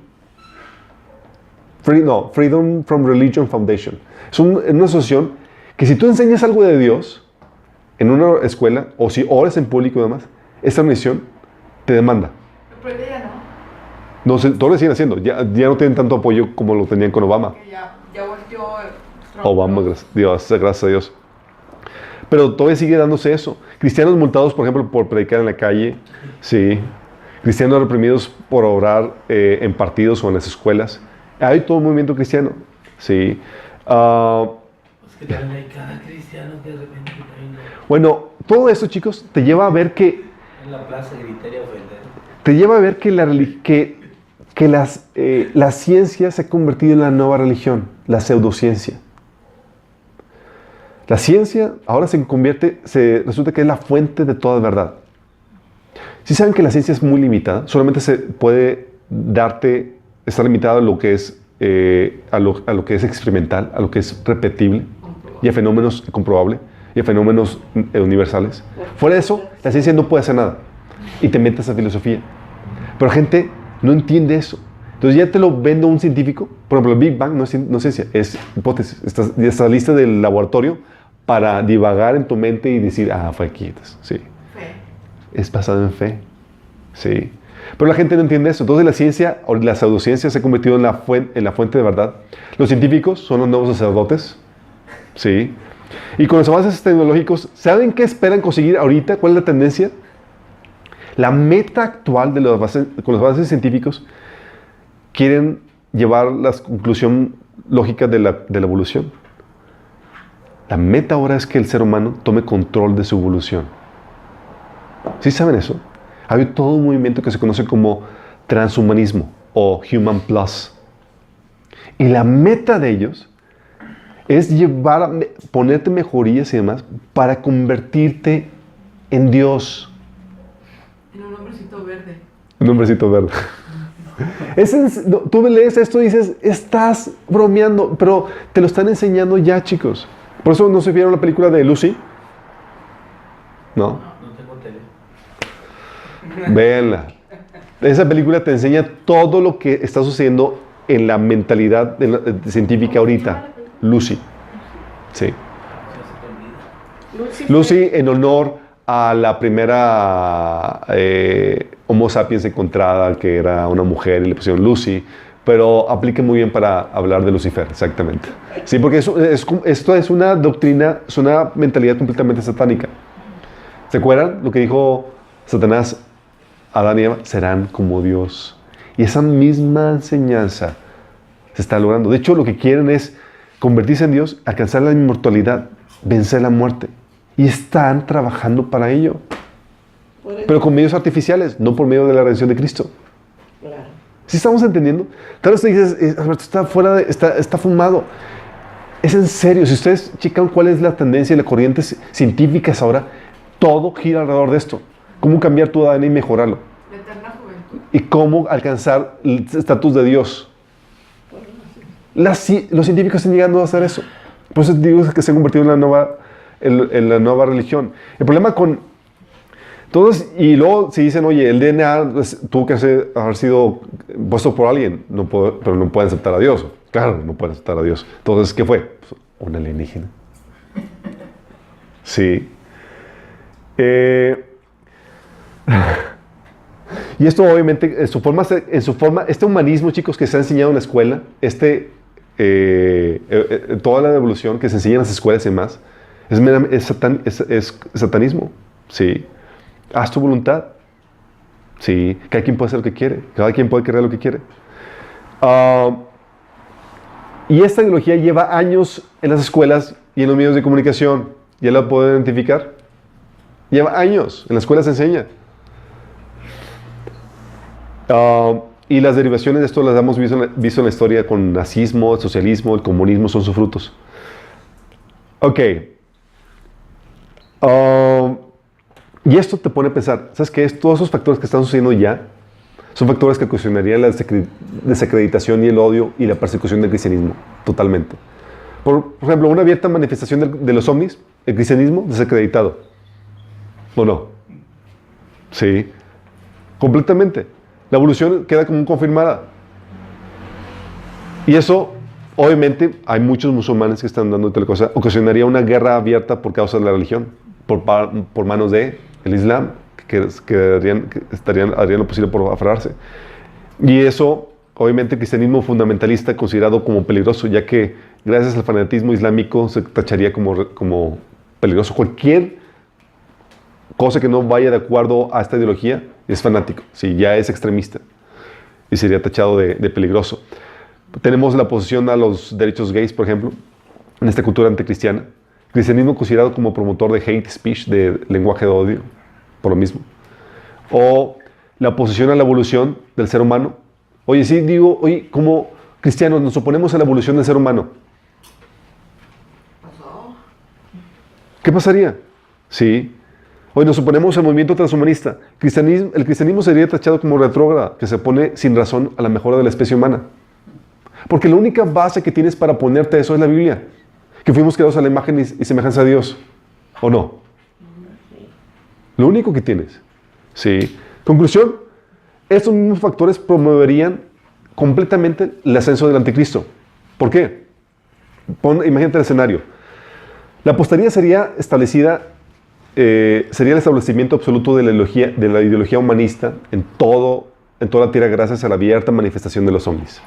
Freedom from Religion Foundation. Es una asociación que si tú enseñas algo de Dios en una escuela o si oras en público y demás, esta organización te demanda. Pero ya no. No sé, todos lo siguen haciendo. Ya no tienen tanto apoyo como lo tenían con Obama. Que ya volteó Trump. Obama, gracias a Dios. Pero todavía sigue dándose eso. Cristianos multados, por ejemplo, por predicar en la calle. Sí. Cristianos reprimidos por orar en partidos o en las escuelas. Hay todo un movimiento cristiano. Sí. Es que también hay cada cristiano que de repente Bueno, todo esto, chicos, te lleva a ver que... en la plaza gritaría ofender. Te lleva a ver que la ciencia se ha convertido en la nueva religión, la pseudociencia. La ciencia ahora resulta que es la fuente de toda verdad. Si saben que la ciencia es muy limitada, solamente se puede está limitada a lo que es a lo que es experimental, a lo que es repetible y a fenómenos comprobables y a fenómenos universales. Fuera de eso, la ciencia no puede hacer nada y te metes a filosofía. Pero la gente no entiende eso. Entonces ya te lo vende un científico. Por ejemplo, el Big Bang no es ciencia, es hipótesis. Está lista del laboratorio para divagar en tu mente y decir, fue aquí. Sí. Fe. Es basado en fe. Sí. Pero la gente no entiende eso. Entonces la ciencia o la pseudociencia se ha convertido en la fuente de verdad. Los científicos son los nuevos sacerdotes. Sí. Y con los avances tecnológicos, ¿saben qué esperan conseguir ahorita? ¿Cuál es la tendencia? La meta actual con los avances científicos quieren llevar la conclusión lógica de la evolución. La meta ahora es que el ser humano tome control de su evolución. ¿Sí saben eso? Hay todo un movimiento que se conoce como transhumanismo o Human Plus. Y la meta de ellos es ponerte mejorías y demás para convertirte en Dios. En un hombrecito verde. Un hombrecito verde. Tú lees esto y dices, estás bromeando, pero te lo están enseñando ya, chicos. Por eso no se vieron la película de Lucy. ¿No? No tengo tele. Véanla. Esa película te enseña todo lo que está sucediendo en la mentalidad científica ahorita. Lucy. Sí. Lucy en honor a la primera Homo sapiens encontrada, que era una mujer, y le pusieron Lucy, pero aplica muy bien para hablar de Lucifer, exactamente. Sí, porque esto es una doctrina, es una mentalidad completamente satánica. ¿Se acuerdan lo que dijo Satanás a Adán y Eva? Serán como Dios. Y esa misma enseñanza se está logrando. De hecho, lo que quieren es convertirse en Dios, alcanzar la inmortalidad, vencer la muerte. Y están trabajando para ello. Pero con medios artificiales, no por medio de la redención de Cristo. Claro. ¿Sí estamos entendiendo? Tal vez te dices, Alberto, está fumado. Es en serio. Si ustedes checan cuál es la tendencia y las corrientes científicas ahora, todo gira alrededor de esto. Cómo cambiar tu ADN y mejorarlo. La eterna juventud. Y cómo alcanzar el estatus de Dios. Los científicos están llegando a hacer eso. Por eso digo que se ha convertido en la nueva religión. El problema con todos, y luego se dicen, oye, el DNA tuvo que haber sido puesto por alguien, pero no pueden aceptar a Dios. Claro, no pueden aceptar a Dios. Entonces, ¿qué fue? Pues, un alienígena. Sí. Y esto obviamente, en su forma, este humanismo, chicos, que se ha enseñado en la escuela, toda la evolución que se enseña en las escuelas y demás, es satanismo. Sí. Haz tu voluntad. Sí. Cada quien puede hacer lo que quiere. Cada quien puede creer lo que quiere. Y esta ideología lleva años en las escuelas y en los medios de comunicación. ¿Ya la pueden identificar? Lleva años. En la escuela se enseña. Y las derivaciones de esto las hemos visto en la historia con nazismo, el socialismo, el comunismo, son sus frutos. Ok. Y esto te pone a pensar, ¿sabes qué? Todos esos factores que están sucediendo ya son factores que ocasionarían la desacreditación y el odio y la persecución del cristianismo, totalmente. Por ejemplo, una abierta manifestación de los ovnis, el cristianismo desacreditado. ¿O no? Sí, completamente. La evolución queda como confirmada. Y eso, obviamente, hay muchos musulmanes que están dando tal cosa, ocasionaría una guerra abierta por causa de la religión, por manos del Islam, que harían lo posible por aferrarse. Y eso, obviamente, el cristianismo fundamentalista considerado como peligroso, ya que gracias al fanatismo islámico se tacharía como peligroso. Cualquier cosa que no vaya de acuerdo a esta ideología es fanático, si ya es extremista, y sería tachado de peligroso. Tenemos la oposición a los derechos gays, por ejemplo, en esta cultura anticristiana. El cristianismo considerado como promotor de hate speech, de lenguaje de odio, por lo mismo. O la oposición a la evolución del ser humano. Oye, sí, digo, oye, como cristianos nos oponemos a la evolución del ser humano. ¿Qué pasaría? Sí. Hoy nos oponemos al movimiento transhumanista. El cristianismo sería tachado como retrógrado, que se opone sin razón a la mejora de la especie humana. Porque la única base que tienes para oponerte a eso es la Biblia. Que fuimos creados a la imagen y semejanza de Dios. ¿O no? Lo único que tienes. Sí. Conclusión, estos mismos factores promoverían completamente el ascenso del anticristo. ¿Por qué? Imagínate el escenario. La apostasía sería el establecimiento absoluto de la ideología humanista en toda la tierra gracias a la abierta manifestación de los ovnis.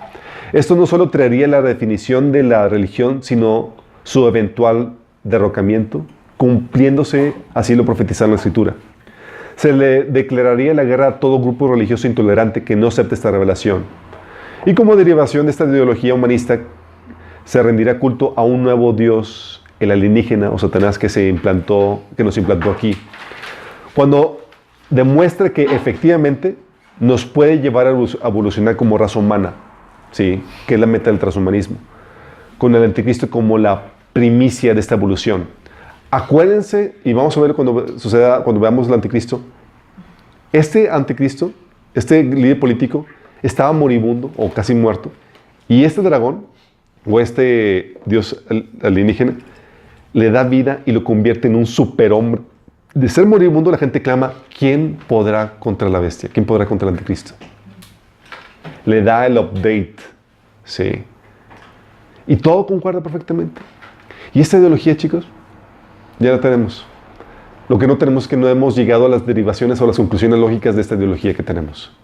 Esto no solo traería la definición de la religión, sino su eventual derrocamiento, cumpliéndose así lo profetizado en la Escritura. Se le declararía la guerra a todo grupo religioso intolerante que no acepte esta revelación. Y como derivación de esta ideología humanista, se rendirá culto a un nuevo Dios, el alienígena o Satanás que nos implantó aquí. Cuando demuestre que efectivamente nos puede llevar a evolucionar como raza humana, ¿sí? Que es la meta del transhumanismo, con el anticristo como la primicia de esta evolución. Acuérdense, y vamos a ver cuando veamos el anticristo, este anticristo, este líder político, estaba moribundo o casi muerto, y este dragón, o este dios alienígena, le da vida y lo convierte en un superhombre. De ser moribundo, la gente clama, ¿quién podrá contra la bestia? ¿Quién podrá contra el anticristo? Le da el update, sí. Y todo concuerda perfectamente. Y esta ideología, chicos, ya la tenemos. Lo que no tenemos es que no hemos llegado a las derivaciones o las conclusiones lógicas de esta ideología que tenemos.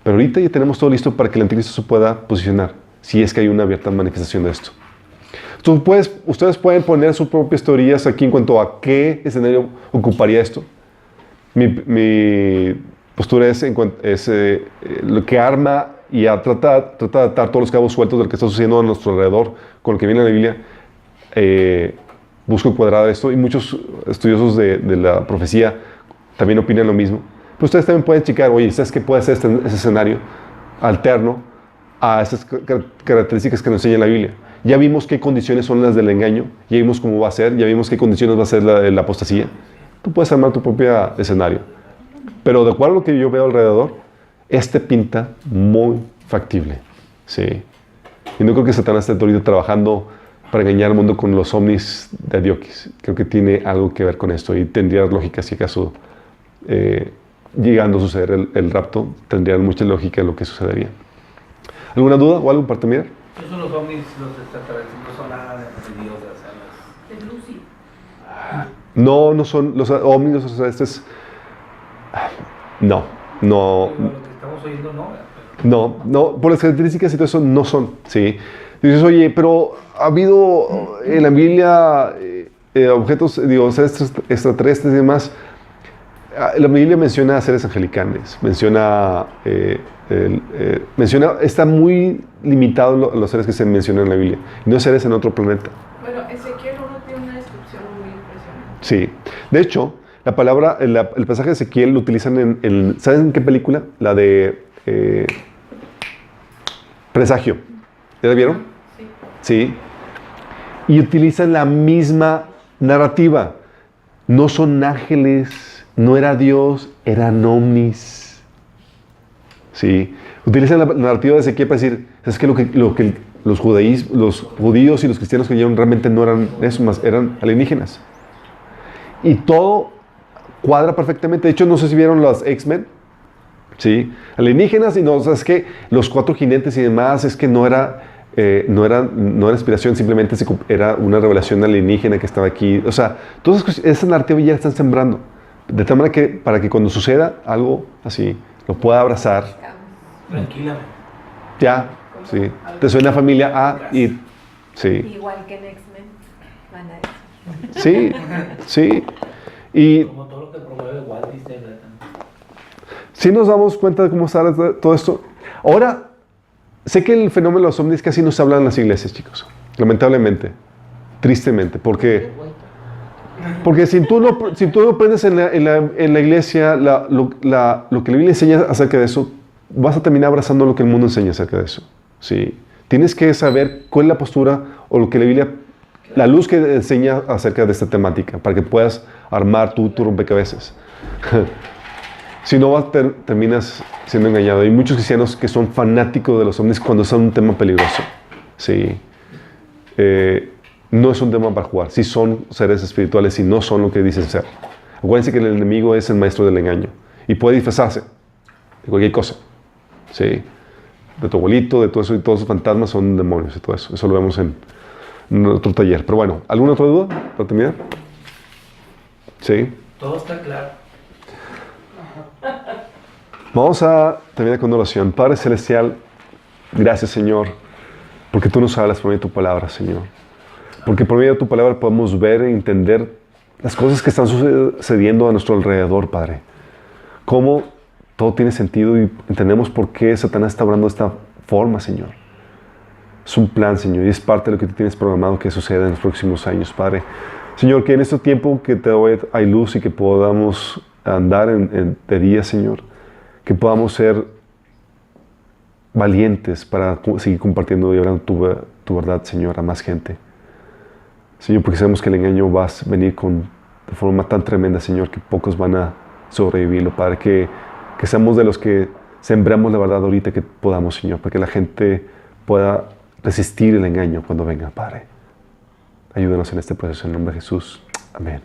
Pero ahorita ya tenemos todo listo para que el anticristo se pueda posicionar, si es que hay una abierta manifestación de esto. Ustedes pueden poner sus propias teorías aquí en cuanto a qué escenario ocuparía esto. Mi postura es lo que arma y trata de atar todos los cabos sueltos de lo que está sucediendo a nuestro alrededor con lo que viene en la Biblia. Busco cuadrar esto y muchos estudiosos de la profecía también opinan lo mismo. Pero ustedes también pueden checar, oye, ¿sabes qué puede ser ese escenario alterno a esas características que nos enseña la Biblia? Ya vimos qué condiciones son las del engaño, ya vimos cómo va a ser, ya vimos qué condiciones va a ser la apostasía. Tú puedes armar tu propio escenario. Pero de acuerdo a lo que yo veo alrededor, pinta muy factible. Sí. Y no creo que Satanás esté ahorita trabajando para engañar al mundo con los ovnis de Adiokis. Creo que tiene algo que ver con esto y tendría lógica si acaso llegando a suceder el rapto, tendría mucha lógica en lo que sucedería. ¿Alguna duda o algo para terminar? ¿Esos son los ovnis, los extraterrestres, no son nada de Dios, de Lucy? No son los ovnis, los extraterrestres. No. Lo que estamos oyendo No, por las características y todo eso no son, ¿sí? Dices, oye, pero ha habido en la Biblia objetos, seres extraterrestres y demás. La Biblia menciona seres angelicales, está muy limitado los seres que se mencionan en la Biblia, y no seres en otro planeta. Bueno, Ezequiel 1 tiene una descripción muy impresionante. Sí, de hecho, la palabra, el pasaje de Ezequiel lo utilizan ¿saben en qué película? La de presagio. ¿Ya la vieron? Sí. Y utilizan la misma narrativa. No son ángeles, no era Dios, eran ovnis. Sí. Utilizan la narrativa de Ezequiel para decir, es que lo que los judíos y los cristianos creyeron realmente no eran eso, más eran alienígenas. Y todo cuadra perfectamente. De hecho, no sé si vieron los X-Men. Sí. Alienígenas y no, o sea, es que los 4 jinetes y demás, es que no era inspiración, simplemente era una revelación alienígena que estaba aquí. O sea, todas esas narrativas ya están sembrando. De tal manera que para que cuando suceda algo así, lo pueda abrazar. Tranquilamente. Ya, sí. Te suena familia A y... Sí. Igual que en X-Men, van a decir. Sí, sí. Y Como todo lo que promueve Walt Disney. si nos damos cuenta de cómo está todo esto. Ahora, sé que el fenómeno de los ovnis casi no se habla en las iglesias, chicos. Lamentablemente. Tristemente. Porque si tú no aprendes en la iglesia lo que la Biblia enseña acerca de eso, vas a terminar abrazando lo que el mundo enseña acerca de eso. Sí. Tienes que saber cuál es la postura o lo que la Biblia, la luz que enseña acerca de esta temática, para que puedas armar tu rompecabezas. Si no, terminas siendo engañado. Hay muchos cristianos que son fanáticos de los ovnis cuando son un tema peligroso. Sí. No es un tema para jugar. Sí son seres espirituales y no son lo que dicen ser. Acuérdense que el enemigo es el maestro del engaño y puede disfrazarse de cualquier cosa. Sí. De tu abuelito, de todo eso, y todos esos fantasmas son demonios y todo eso. Eso lo vemos en otro taller. Pero bueno, ¿alguna otra duda para terminar? Sí. Todo está claro. Vamos a terminar con una oración. Padre Celestial, gracias, Señor, porque tú nos hablas por medio de tu palabra, Señor. Porque por medio de tu palabra podemos ver e entender las cosas que están sucediendo a nuestro alrededor, Padre. Cómo todo tiene sentido y entendemos por qué Satanás está obrando de esta forma, Señor. Es un plan, Señor, y es parte de lo que tú tienes programado que suceda en los próximos años, Padre. Señor, que en este tiempo que te doy hay luz y que podamos andar de día, Señor. Que podamos ser valientes para seguir compartiendo y hablando tu verdad, Señor, a más gente. Señor, porque sabemos que el engaño va a venir de forma tan tremenda, Señor, que pocos van a sobrevivirlo, Padre. Que seamos de los que sembramos la verdad ahorita que podamos, Señor, para que la gente pueda resistir el engaño cuando venga, Padre. Ayúdanos en este proceso, en el nombre de Jesús. Amén.